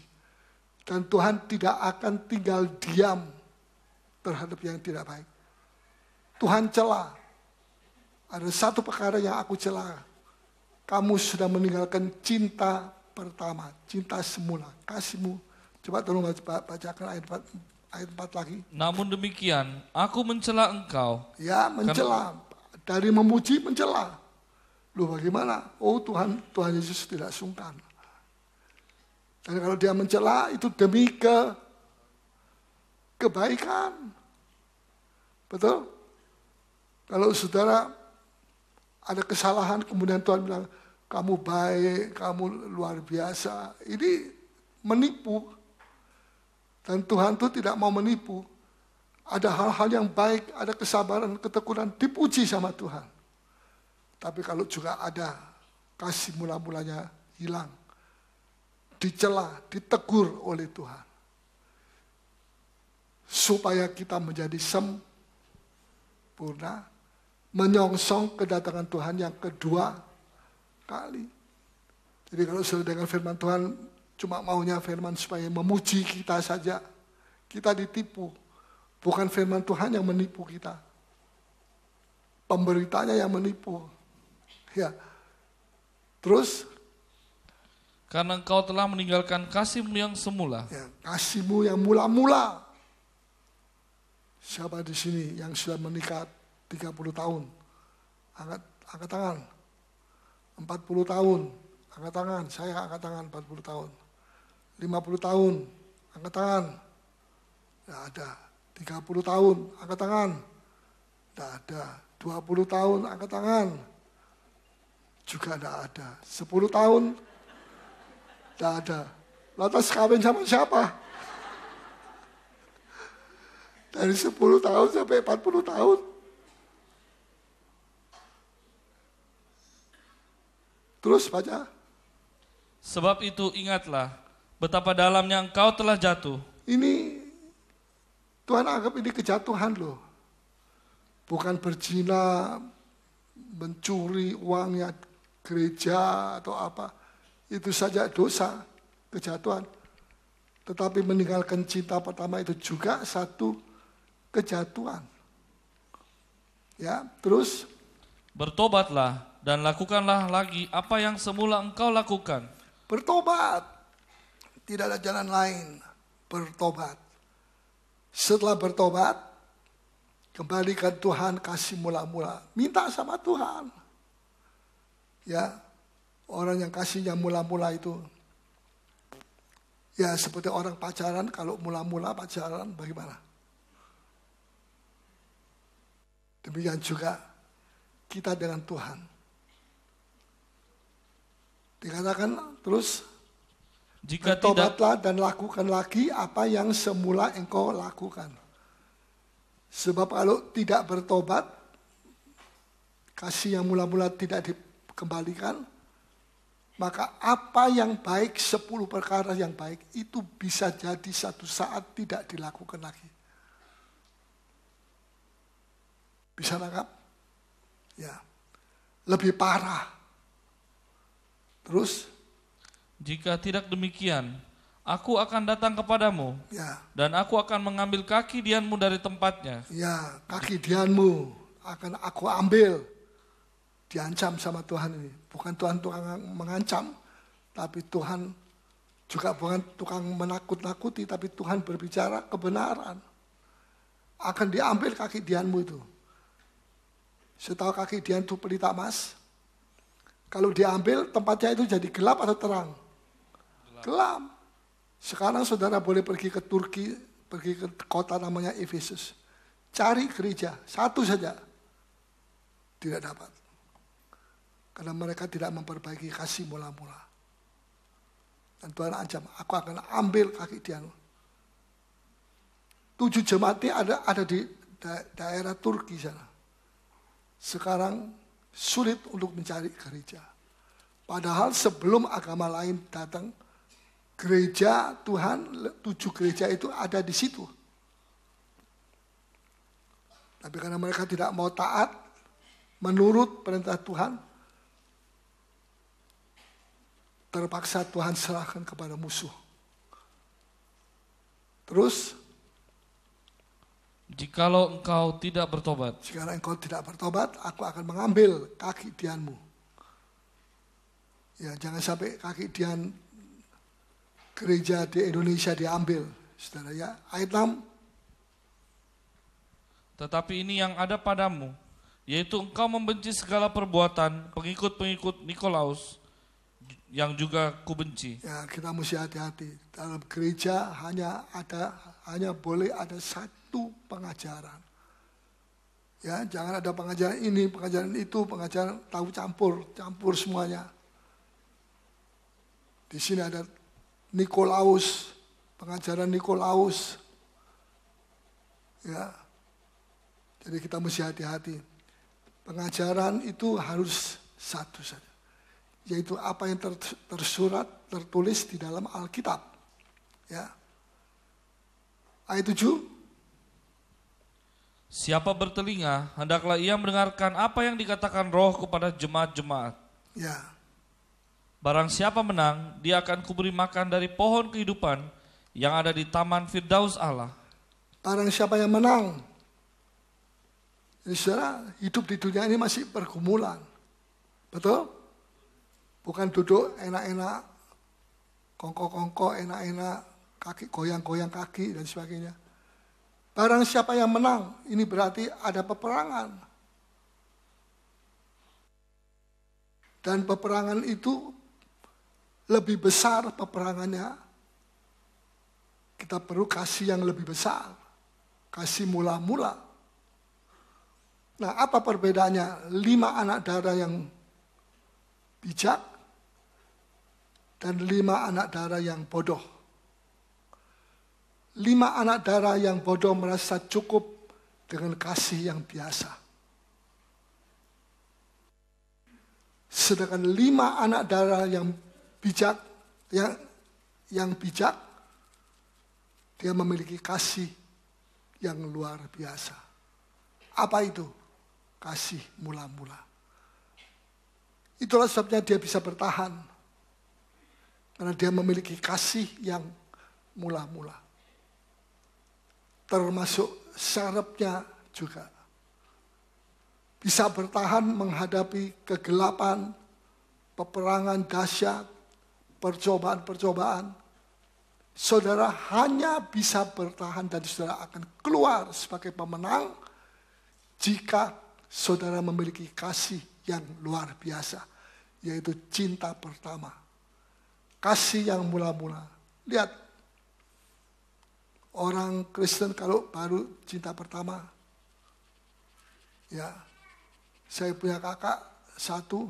Dan Tuhan tidak akan tinggal diam terhadap yang tidak baik. Tuhan cela. Ada satu perkara yang aku cela. Kamu sudah meninggalkan cinta pertama, cinta semula, kasihmu. Coba tolong bacakan ayat 4 lagi. Namun demikian, aku mencela engkau. Ya, mencela. Dari memuji, mencela. Loh bagaimana? Oh Tuhan Yesus tidak sungkan. Dan kalau dia mencela itu demi kebaikan. Betul? Kalau saudara ada kesalahan, kemudian Tuhan bilang, kamu baik, kamu luar biasa. Ini menipu. Dan Tuhan itu tidak mau menipu. Ada hal-hal yang baik, ada kesabaran, ketekunan, dipuji sama Tuhan. Tapi kalau juga ada kasih mula-mulanya hilang. Dicela, ditegur oleh Tuhan. Supaya kita menjadi sempurna, menyongsong kedatangan Tuhan yang kedua kali. Jadi kalau sudah dengar firman Tuhan, cuma maunya firman supaya memuji kita saja, kita ditipu. Bukan firman Tuhan yang menipu kita. Pemberitanya yang menipu. Ya. Terus? Karena engkau telah meninggalkan kasihmu yang semula. Ya, kasihmu yang mula-mula. Siapa di sini yang sudah menikah 30 tahun? Angkat tangan. 40 tahun. Angkat tangan. Saya angkat tangan 40 tahun. 50 tahun. Angkat tangan. Tidak ada. 30 tahun. Angkat tangan. Tidak ada. 20 tahun. Angkat tangan. Juga tidak ada. 10 tahun. Tidak ada. Lantas kawin sama siapa? Dari 10 tahun sampai 40 tahun. Terus baca. Sebab itu ingatlah betapa dalamnya engkau telah jatuh. Ini Tuhan anggap ini kejatuhan loh. Bukan berzina, mencuri uangnya gereja atau apa. Itu saja dosa, kejatuhan. Tetapi meninggalkan cinta pertama itu juga satu kejatuhan. Ya, terus Bertobatlah dan lakukanlah lagi apa yang semula engkau lakukan. bertobat. Tidak ada jalan lain. Bertobat. Setelah bertobat, kembalikan Tuhan kasih mula-mula. Minta sama Tuhan. Ya, orang yang kasihnya mula-mula itu. Ya, seperti orang pacaran, kalau mula-mula pacaran bagaimana? Demikian juga kita dengan Tuhan. Dikatakan terus, Jika tidak, bertobatlah dan lakukan lagi apa yang semula engkau lakukan. Sebab kalau tidak bertobat, kasih yang mula-mula tidak dikembalikan, maka apa yang baik, 10 perkara yang baik, itu bisa jadi satu saat tidak dilakukan lagi. Bisa nangkap? Ya. Lebih parah. Terus? jika tidak demikian, aku akan datang kepadamu, Ya. dan aku akan mengambil kaki dianmu dari tempatnya. Ya, kaki dianmu akan aku ambil. Diancam sama Tuhan ini. Bukan Tuhan tukang mengancam, tapi Tuhan juga bukan tukang menakut-nakuti, tapi Tuhan berbicara kebenaran. Akan diambil kaki dianmu itu. Setahu kaki dian itu pelita emas. Kalau diambil, tempatnya itu jadi gelap atau terang? Gelap. Sekarang saudara boleh pergi ke Turki, pergi ke kota namanya Efesus. Cari gereja, satu saja. Tidak dapat. Karena mereka tidak memperbaiki kasih mula-mula. Dan Tuhan ancam, aku akan ambil kaki dianmu. 7 jemaat ini ada di daerah Turki sana. Sekarang sulit untuk mencari gereja. Padahal sebelum agama lain datang, gereja Tuhan, 7 gereja itu ada di situ. Tapi karena mereka tidak mau taat, menurut perintah Tuhan, terpaksa Tuhan serahkan kepada musuh. Terus, jikalau engkau tidak bertobat. Jika engkau tidak bertobat, aku akan mengambil kaki Dianmu. Ya, jangan sampai kaki Dian gereja di Indonesia diambil, saudara ya. Ayat 6. Tetapi ini yang ada padamu, yaitu engkau membenci segala perbuatan pengikut-pengikut Nikolaus, yang juga kubenci. Ya, kita mesti hati-hati. Dalam gereja hanya boleh ada satu pengajaran. Ya, jangan ada pengajaran ini, pengajaran itu, pengajaran tahu campur semuanya. Di sini ada Nikolaus, pengajaran Nikolaus. Ya. Jadi kita mesti hati-hati. Pengajaran itu harus satu saja. Yaitu apa yang tersurat, tertulis di dalam Alkitab. Ya. Ayat 7. Siapa bertelinga, hendaklah ia mendengarkan apa yang dikatakan Roh kepada jemaat-jemaat. Ya. Barang siapa menang, dia akan kuberi makan dari pohon kehidupan yang ada di Taman Firdaus Allah. Barang siapa yang menang. Jadi saudara, hidup di dunia ini masih pergumulan. Betul? Bukan duduk enak-enak, kongko-kongko, enak-enak, kaki goyang-goyang kaki dan sebagainya. Barang siapa yang menang, ini berarti ada peperangan. Dan peperangan itu lebih besar peperangannya. Kita perlu kasih yang lebih besar. Kasih mula-mula. Nah, apa perbedaannya? 5 anak darah yang bijak dan 5 anak darah yang bodoh. 5 anak darah yang bodoh merasa cukup dengan kasih yang biasa. Sedangkan 5 anak darah yang bijak, yang bijak, dia memiliki kasih yang luar biasa. Apa itu? Kasih mula-mula. Itulah sebabnya dia bisa bertahan. Karena dia memiliki kasih yang mula-mula. Termasuk syarafnya juga. Bisa bertahan menghadapi kegelapan, peperangan dahsyat, percobaan-percobaan. Saudara hanya bisa bertahan dan saudara akan keluar sebagai pemenang jika saudara memiliki kasih yang luar biasa, yaitu cinta pertama. Kasih yang mula-mula. Lihat, orang Kristen kalau baru cinta pertama, ya, saya punya kakak satu,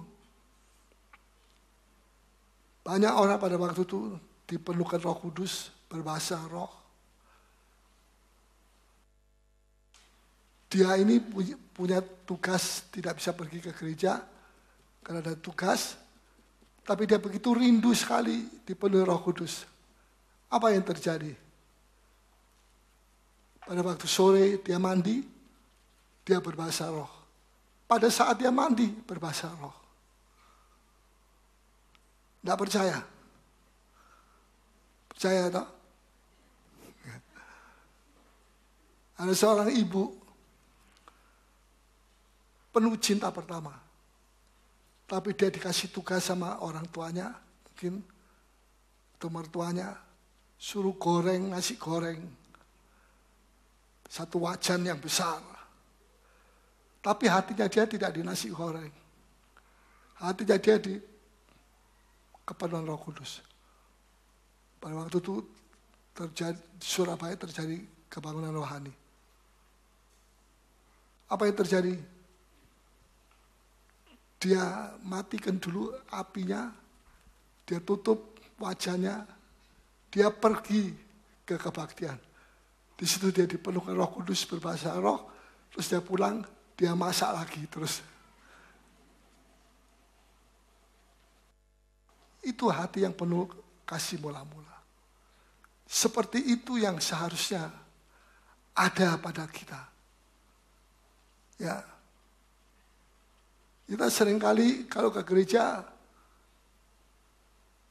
banyak orang pada waktu itu dipenuhkan Roh Kudus, berbahasa roh. Dia ini punya tugas, tidak bisa pergi ke gereja karena ada tugas. Tapi dia begitu rindu sekali dipenuhi Roh Kudus. Apa yang terjadi? Pada waktu sore dia mandi, dia berbahasa roh. Pada saat dia mandi, berbahasa roh. Tidak percaya? Percaya tak? Ada seorang ibu penuh cinta pertama. Tapi dia dikasih tugas sama orang tuanya, mungkin atau mertuanya, suruh goreng nasi goreng. Satu wajan yang besar. Tapi hatinya dia tidak di nasi goreng. Hatinya dia di kepenuhan Roh Kudus. Pada waktu itu terjadi, di Surabaya terjadi kebangunan rohani. Apa yang terjadi? Dia matikan dulu apinya, dia tutup wajahnya, dia pergi ke kebaktian. Di situ dia dipenuhkan Roh Kudus, berbahasa roh, terus dia pulang, dia masak lagi terus. Itu hati yang penuh kasih mula-mula. Seperti itu yang seharusnya ada pada kita. Ya. Kita seringkali kalau ke gereja,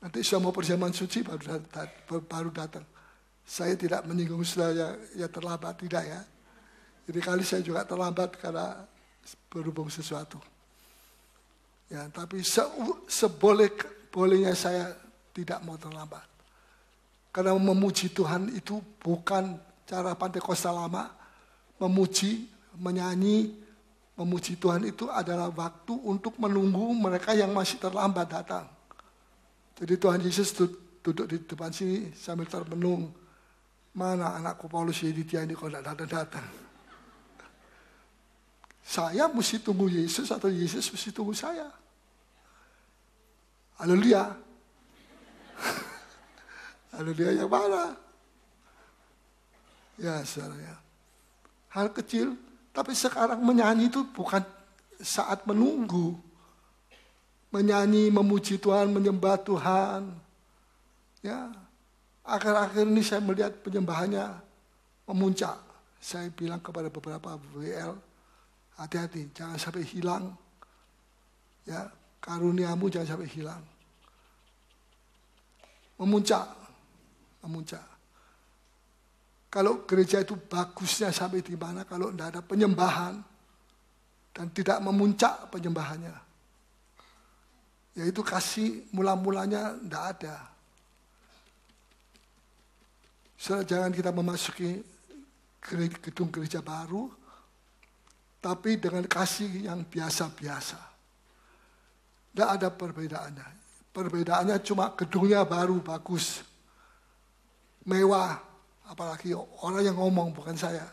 nanti sudah mau perjamuan suci baru datang. Saya tidak menyinggung saudara ya terlambat, tidak ya. Jadi kali saya juga terlambat karena berhubung sesuatu. Ya, tapi seboleh-bolehnya saya tidak mau terlambat. Karena memuji Tuhan itu bukan cara Pantekosta lama. Memuji, menyanyi, memuji Tuhan itu adalah waktu untuk menunggu mereka yang masih terlambat datang. Jadi Tuhan Yesus duduk di depan sini sambil termenung. Mana anakku Paulus Yedidia ini kok tidak datang-datang. Saya mesti tunggu Yesus atau Yesus mesti tunggu saya. Haleluya. Haleluya yang mana? Ya saudara. Hal kecil, tapi sekarang menyanyi itu bukan saat menunggu. Menyanyi, memuji Tuhan, menyembah Tuhan. Ya, akhir-akhir ini saya melihat penyembahannya memuncak. Saya bilang kepada beberapa WL, hati-hati, jangan sampai hilang. Ya, karuniamu jangan sampai hilang. Memuncak. Kalau gereja itu bagusnya sampai di mana kalau tidak ada penyembahan dan tidak memuncak penyembahannya. Yaitu kasih mula-mulanya tidak ada. Saudara, jangan kita memasuki gedung gereja baru, tapi dengan kasih yang biasa-biasa. Tidak ada perbedaannya. Perbedaannya cuma gedungnya baru, bagus, mewah, apalagi orang yang ngomong, bukan saya.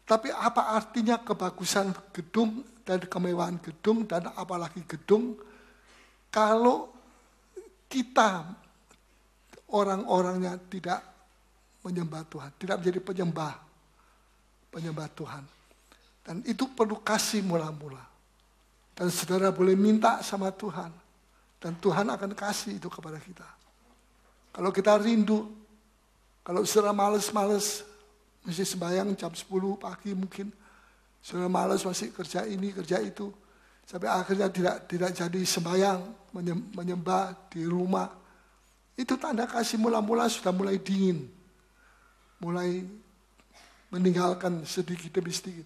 Tapi apa artinya kebagusan gedung dan kemewahan gedung dan apalagi gedung kalau kita orang-orangnya tidak menyembah Tuhan, tidak menjadi penyembah Tuhan. Dan itu perlu kasih mula-mula. Dan saudara boleh minta sama Tuhan. Dan Tuhan akan kasih itu kepada kita. Kalau kita rindu, kalau saudara males-males, mesti sembahyang jam 10 pagi mungkin. Saudara males masih kerja ini, kerja itu. Sampai akhirnya tidak jadi sembahyang, menyembah di rumah. Itu tanda kasih mula-mula sudah mulai dingin. Mulai meninggalkan sedikit demi sedikit.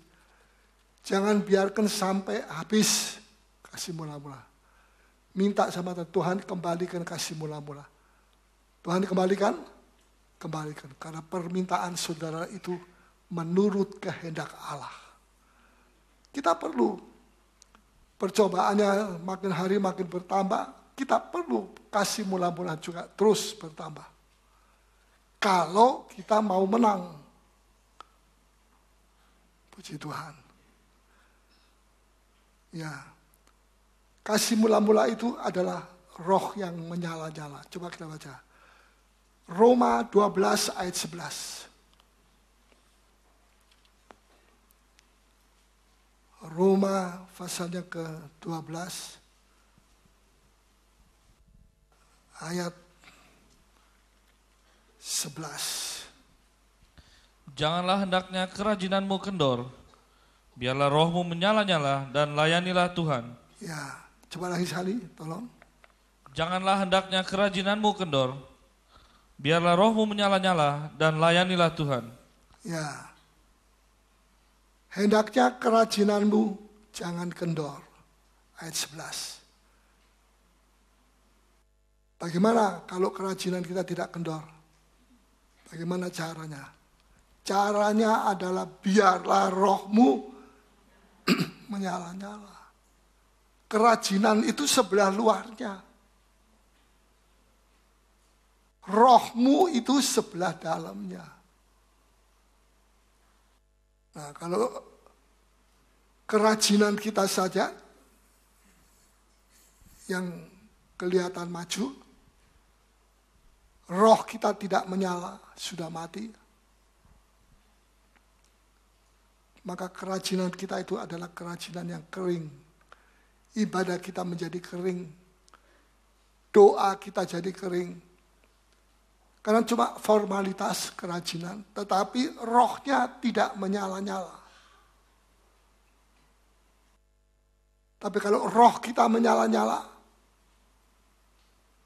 Jangan biarkan sampai habis kasih mula-mula. Minta sama Tuhan, kembalikan kasih mula-mula. Tuhan kembalikan. Karena permintaan saudara itu menurut kehendak Allah. Kita perlu. Percobaannya makin hari makin bertambah. Kita perlu kasih mula-mula juga terus bertambah. Kalau kita mau menang. Puji Tuhan. Ya. Kasih mula-mula itu adalah roh yang menyala-nyala. Coba kita baca. Roma 12 ayat 11. Roma pasalnya ke-12 ayat 11. Janganlah hendaknya kerajinanmu kendor. Biarlah rohmu menyala-nyala dan layanilah Tuhan. Ya. Coba lagi sekali, tolong. Janganlah hendaknya kerajinanmu kendor. Biarlah rohmu menyala-nyala dan layanilah Tuhan. Ya. Hendaknya kerajinanmu jangan kendor. Ayat 11. Bagaimana kalau kerajinan kita tidak kendor? Bagaimana caranya? Caranya adalah biarlah rohmu menyala-nyala. Kerajinan itu sebelah luarnya. Rohmu itu sebelah dalamnya. Nah, kalau kerajinan kita saja yang kelihatan maju, roh kita tidak menyala, sudah mati, maka kerajinan kita itu adalah kerajinan yang kering. Ibadah kita menjadi kering. Doa kita jadi kering. Karena cuma formalitas kerajinan, tetapi rohnya tidak menyala-nyala. Tapi kalau roh kita menyala-nyala,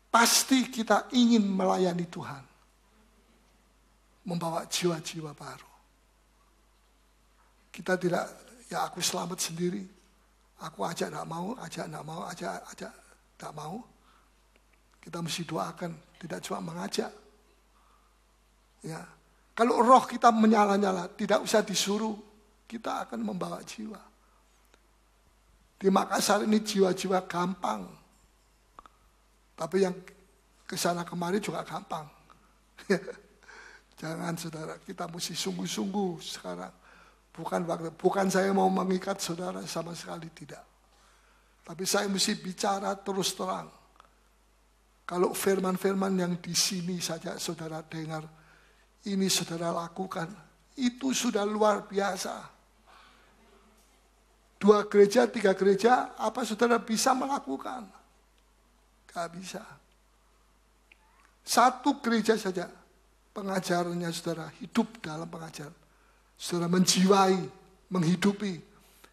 pasti kita ingin melayani Tuhan. Membawa jiwa-jiwa baru. Kita tidak, ya aku selamat sendiri. Aku ajak tidak mau, ajak tidak mau. Kita mesti doakan, tidak cuma mengajak. Ya, kalau roh kita menyala-nyala, tidak usah disuruh, kita akan membawa jiwa. Di Makassar ini jiwa-jiwa gampang. Tapi yang kesana kemari juga gampang. Jangan saudara, kita mesti sungguh-sungguh sekarang. Bukan saya mau mengikat saudara sama sekali, tidak. Tapi saya mesti bicara terus terang. Kalau firman-firman yang di sini saja saudara dengar, ini saudara lakukan, itu sudah luar biasa. 2 gereja, 3 gereja, apa saudara bisa melakukan? Gak bisa. 1 gereja saja, pengajarannya saudara hidup dalam pengajaran. Saudara menjiwai, menghidupi.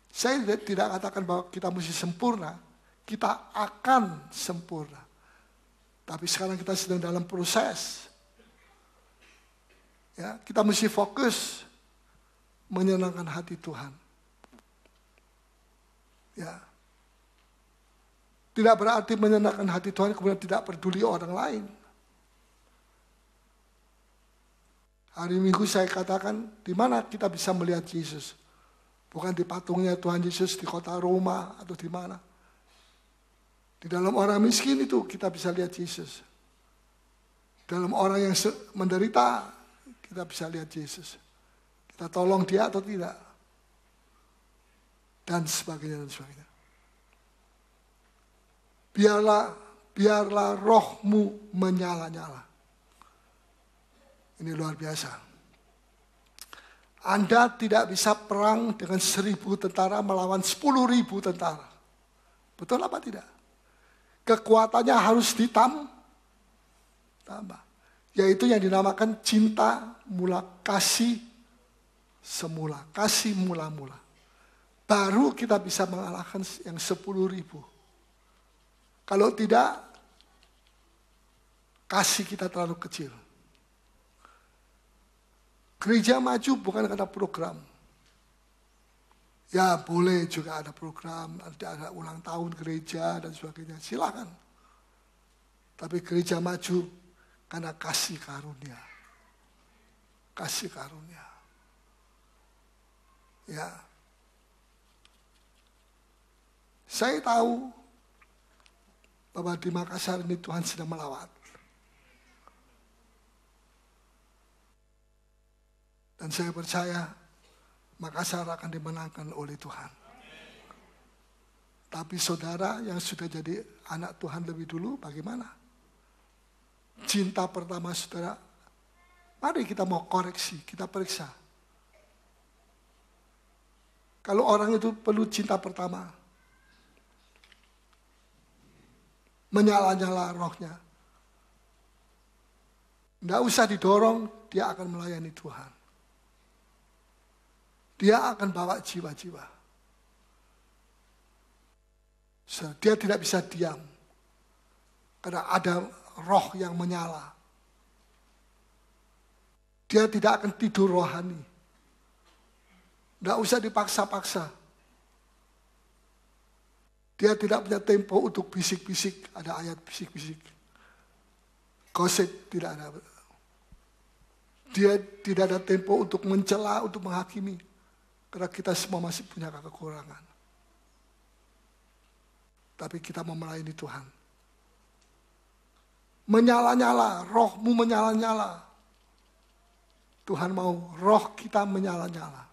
Saya tidak katakan bahwa kita mesti sempurna, kita akan sempurna. Tapi sekarang kita sedang dalam proses. Ya, kita mesti fokus menyenangkan hati Tuhan. Ya. Tidak berarti menyenangkan hati Tuhan kemudian tidak peduli orang lain. Hari Minggu saya katakan, di mana kita bisa melihat Yesus? Bukan di patungnya Tuhan Yesus di kota Roma atau di mana. Di dalam orang miskin itu kita bisa lihat Yesus. Dalam orang yang menderita, kita bisa lihat Yesus. Kita tolong dia atau tidak. Dan sebagainya, dan sebagainya. Biarlah rohmu menyala-nyala. Ini luar biasa. Anda tidak bisa perang dengan 1.000 tentara melawan 10.000 tentara. Betul apa tidak? Kekuatannya harus ditambah. Yaitu yang dinamakan cinta mula kasih semula. Kasih mula-mula. Baru kita bisa mengalahkan yang 10.000. Kalau tidak, kasih kita terlalu kecil. Gereja maju bukan karena program. Ya boleh juga ada program, ada ulang tahun gereja dan sebagainya, silakan. Tapi gereja maju karena kasih karunia. Kasih karunia. Ya. Saya tahu bahwa di Makassar ini Tuhan sedang melawat. Dan saya percaya Makassar akan dimenangkan oleh Tuhan. Tapi saudara yang sudah jadi anak Tuhan lebih dulu, bagaimana? Cinta pertama saudara, mari kita mau koreksi, kita periksa. Kalau orang itu perlu cinta pertama, menyala-nyala rohnya, tidak usah didorong, dia akan melayani Tuhan. Dia akan bawa jiwa-jiwa. Dia tidak bisa diam. Karena ada roh yang menyala. Dia tidak akan tidur rohani. Tidak usah dipaksa-paksa. Dia tidak punya tempo untuk bisik-bisik. Ada ayat bisik-bisik. Gosip tidak ada. Dia tidak ada tempo untuk mencela, untuk menghakimi. Karena kita semua masih punya kekurangan. Tapi kita mau melayani Tuhan. Menyala-nyala, rohmu menyala-nyala. Tuhan mau roh kita menyala-nyala.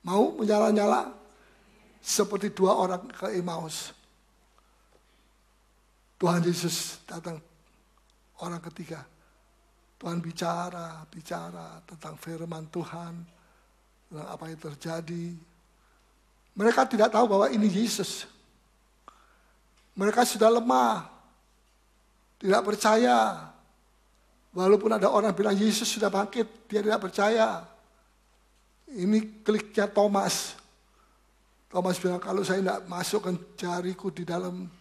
Mau menyala-nyala? Seperti 2 orang ke Emmaus. Tuhan Yesus datang, orang ketiga. Tuhan bicara tentang firman Tuhan. Apa yang terjadi. Mereka tidak tahu bahwa ini Yesus. Mereka sudah lemah. Tidak percaya. Walaupun ada orang bilang Yesus sudah bangkit, dia tidak percaya. Ini kliknya Thomas. Thomas bilang, kalau saya tidak masukkan jariku di dalam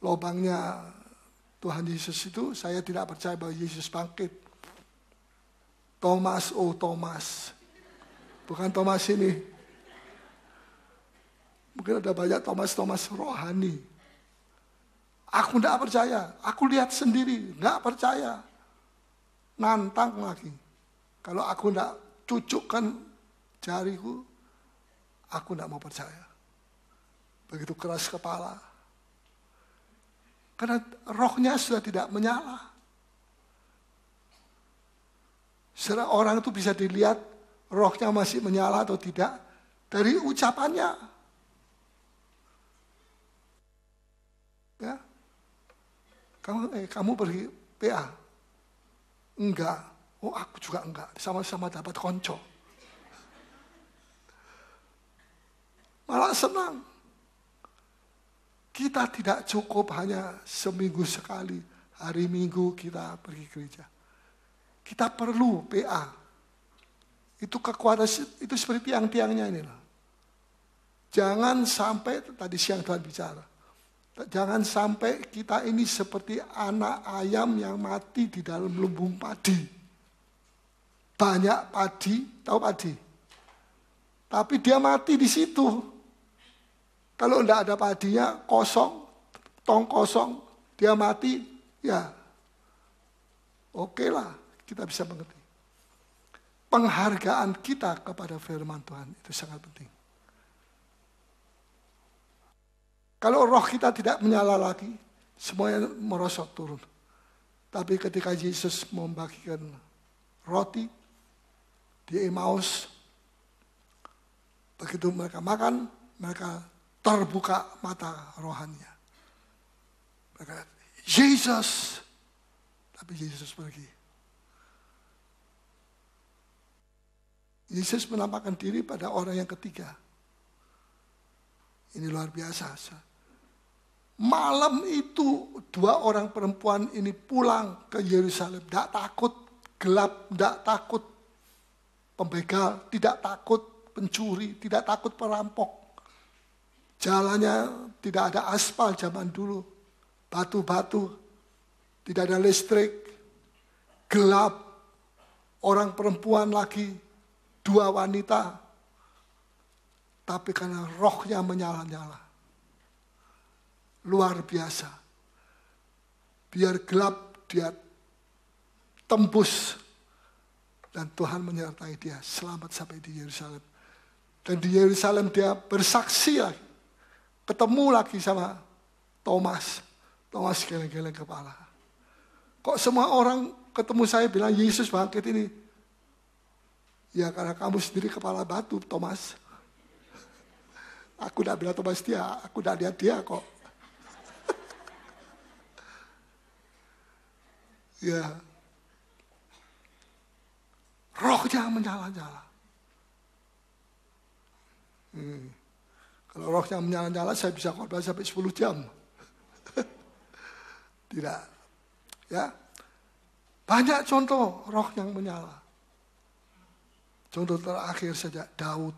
lubangnya Tuhan Yesus itu, saya tidak percaya bahwa Yesus bangkit. Thomas, oh Thomas. Bukan Thomas ini. Mungkin ada banyak Thomas rohani. Aku tidak percaya, aku lihat sendiri, nggak percaya. Nantang lagi. Kalau aku tidak cucukkan jariku, aku tidak mau percaya. Begitu keras kepala. Karena rohnya sudah tidak menyala. Seorang orang itu bisa dilihat rohnya masih menyala atau tidak dari ucapannya. Ya. Kamu pergi PA? Enggak. Oh, aku juga enggak. Sama-sama dapat konco. Malah senang. Kita tidak cukup hanya seminggu sekali. Hari Minggu kita pergi gereja. Kita perlu PA. Itu kekuatan, itu seperti tiang-tiangnya ini loh. Jangan sampai, tadi siang Tuhan bicara. Jangan sampai kita ini seperti anak ayam yang mati di dalam lumbung padi. Banyak padi, tahu padi? Tapi dia mati di situ. Kalau tidak ada padinya, kosong, tong kosong, dia mati, ya oke lah, kita bisa mengerti. Penghargaan kita kepada firman Tuhan itu sangat penting. Kalau roh kita tidak menyala lagi, semuanya merosot turun. Tapi ketika Yesus membagikan roti di Emmaus, begitu mereka makan, mereka terbuka mata rohaninya. Mereka, Yesus, tapi Yesus pergi. Yesus menampakkan diri pada orang yang ketiga. Ini luar biasa. Malam itu 2 orang perempuan ini pulang ke Yerusalem. Tidak takut gelap, tidak takut pembegal, tidak takut pencuri, tidak takut perampok. Jalannya tidak ada aspal zaman dulu. Batu-batu, tidak ada listrik, gelap. Orang perempuan lagi, 2 wanita. Tapi karena rohnya menyala-nyala. Luar biasa. Biar gelap dia tembus. Dan Tuhan menyertai dia selamat sampai di Yerusalem. Dan di Yerusalem dia bersaksi lagi. Ketemu lagi sama Thomas. Thomas geleng-geleng kepala. Kok semua orang ketemu saya bilang Yesus bangkit ini? Ya karena kamu sendiri kepala batu Thomas. Aku tidak bilang Thomas dia, aku tidak lihat dia kok. Ya, rohnya menyala-nyala. Kalau rohnya menyala-nyala, saya bisa khotbah sampai 10 jam. Tidak, ya. Banyak contoh roh yang menyala. Contoh terakhir saja, Daud.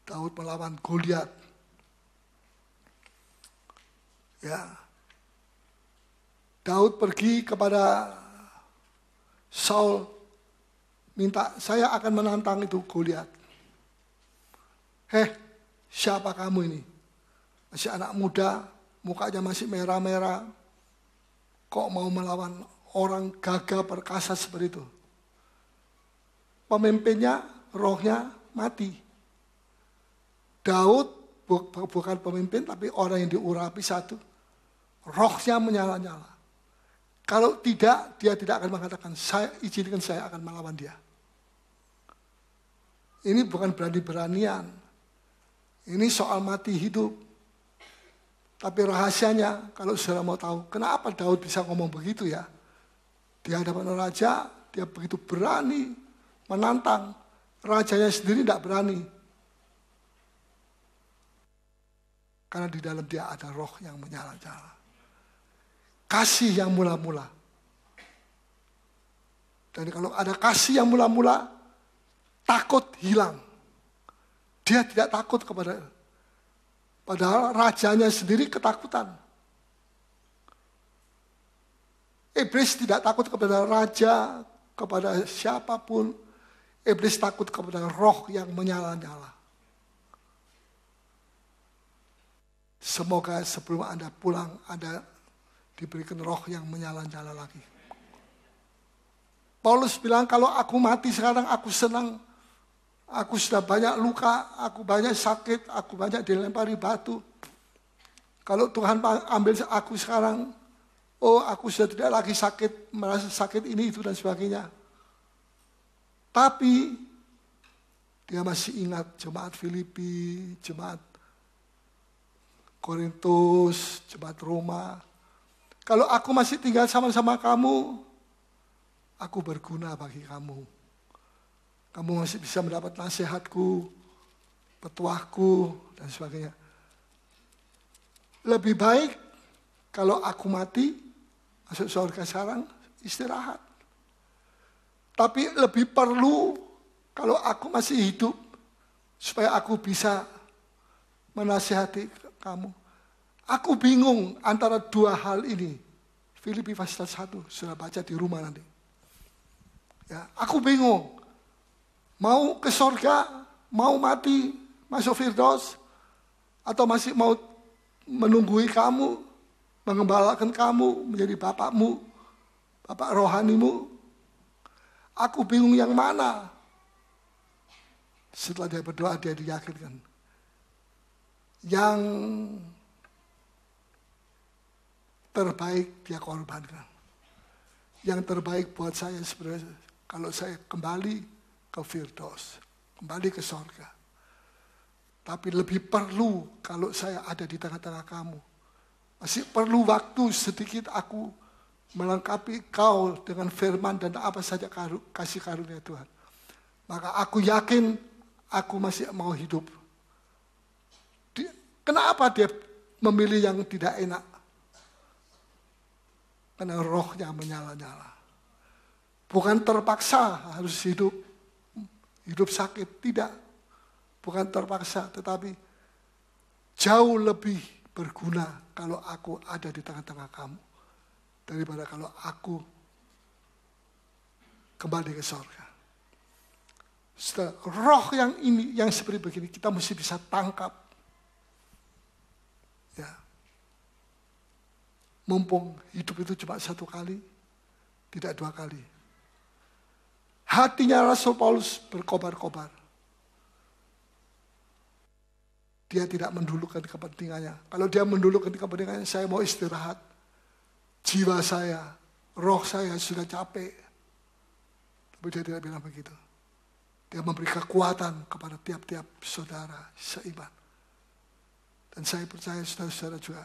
Daud melawan Goliat. Ya. Daud pergi kepada Saul, minta, saya akan menantang itu Goliat. Siapa kamu ini? Masih anak muda, mukanya masih merah-merah. Kok mau melawan orang gagah perkasa seperti itu? Pemimpinnya, rohnya mati. Daud bukan pemimpin, tapi orang yang diurapi satu. Rohnya menyala-nyala. Kalau tidak, dia tidak akan mengatakan, saya izinkan saya akan melawan dia. Ini bukan berani-beranian. Ini soal mati hidup. Tapi rahasianya, kalau saudara mau tahu, kenapa Daud bisa ngomong begitu ya? Di hadapan raja, dia begitu berani menantang. Rajanya sendiri tidak berani. Karena di dalam dia ada roh yang menyala-nyala. Kasih yang mula-mula. Dan kalau ada kasih yang mula-mula, takut hilang. Dia tidak takut padahal rajanya sendiri ketakutan. Iblis tidak takut kepada raja, kepada siapapun. Iblis takut kepada roh yang menyala-nyala. Semoga sebelum Anda pulang, Anda diberikan roh yang menyala-nyala lagi. Paulus bilang, kalau aku mati sekarang, aku senang. Aku sudah banyak luka, aku banyak sakit, aku banyak dilempari batu. Kalau Tuhan ambil aku sekarang, aku sudah tidak lagi sakit, merasa sakit ini, itu, dan sebagainya. Tapi, dia masih ingat jemaat Filipi, jemaat Korintus, jemaat Roma. Kalau aku masih tinggal sama-sama kamu, aku berguna bagi kamu. Kamu masih bisa mendapat nasihatku, petuahku, dan sebagainya. Lebih baik kalau aku mati, masuk surga sekarang, istirahat. Tapi lebih perlu kalau aku masih hidup, supaya aku bisa menasihati kamu. Aku bingung antara dua hal ini. Filipi pasal 1, sudah baca di rumah nanti. Ya, aku bingung. Mau ke surga, mau mati, masuk Firdaus, atau masih mau menunggui kamu, mengembalakan kamu, menjadi bapakmu, bapak rohanimu. Aku bingung yang mana. Setelah dia berdoa, dia diyakinkan. Yang terbaik dia korbankan. Yang terbaik buat saya sebenarnya, kalau saya kembali ke Firdaus, kembali ke surga. Tapi lebih perlu kalau saya ada di tengah-tengah kamu. Masih perlu waktu sedikit aku melengkapi kau dengan firman dan apa saja kasih karunia Tuhan. Maka aku yakin aku masih mau hidup. Kenapa dia memilih yang tidak enak? Karena rohnya menyala-nyala. Bukan terpaksa harus hidup sakit, tidak. Bukan terpaksa, tetapi jauh lebih berguna kalau aku ada di tengah-tengah kamu daripada kalau aku kembali ke surga. Setelah roh yang ini, yang seperti begini, kita mesti bisa tangkap. Ya. Mumpung hidup itu cuma satu kali, tidak dua kali. Hatinya Rasul Paulus berkobar-kobar. Dia tidak mendulukan kepentingannya. Kalau dia mendulukan kepentingannya, saya mau istirahat. Jiwa saya, roh saya sudah capek. Tapi dia tidak bilang begitu. Dia memberi kekuatan kepada tiap-tiap saudara seiman. Dan saya percaya saudara-saudara juga,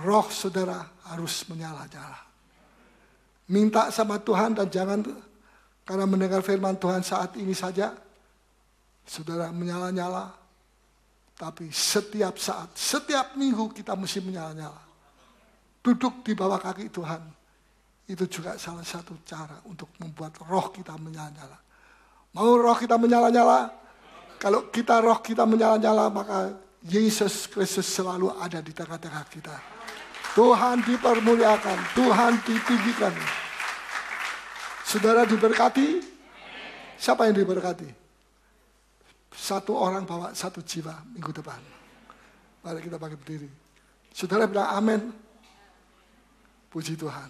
roh saudara harus menyala-nyala. Minta sama Tuhan dan jangan karena mendengar firman Tuhan saat ini saja, saudara menyala-nyala. Tapi setiap saat, setiap minggu kita mesti menyala-nyala. Duduk di bawah kaki Tuhan. Itu juga salah satu cara untuk membuat roh kita menyala-nyala. Mau roh kita menyala-nyala? Kalau roh kita menyala-nyala, maka Yesus Kristus selalu ada di tengah-tengah kita. Tuhan dipermuliakan, Tuhan ditinggikan. Saudara diberkati? Siapa yang diberkati? Satu orang bawa satu jiwa minggu depan. Mari kita bangkit berdiri. Saudara bilang amin. Puji Tuhan.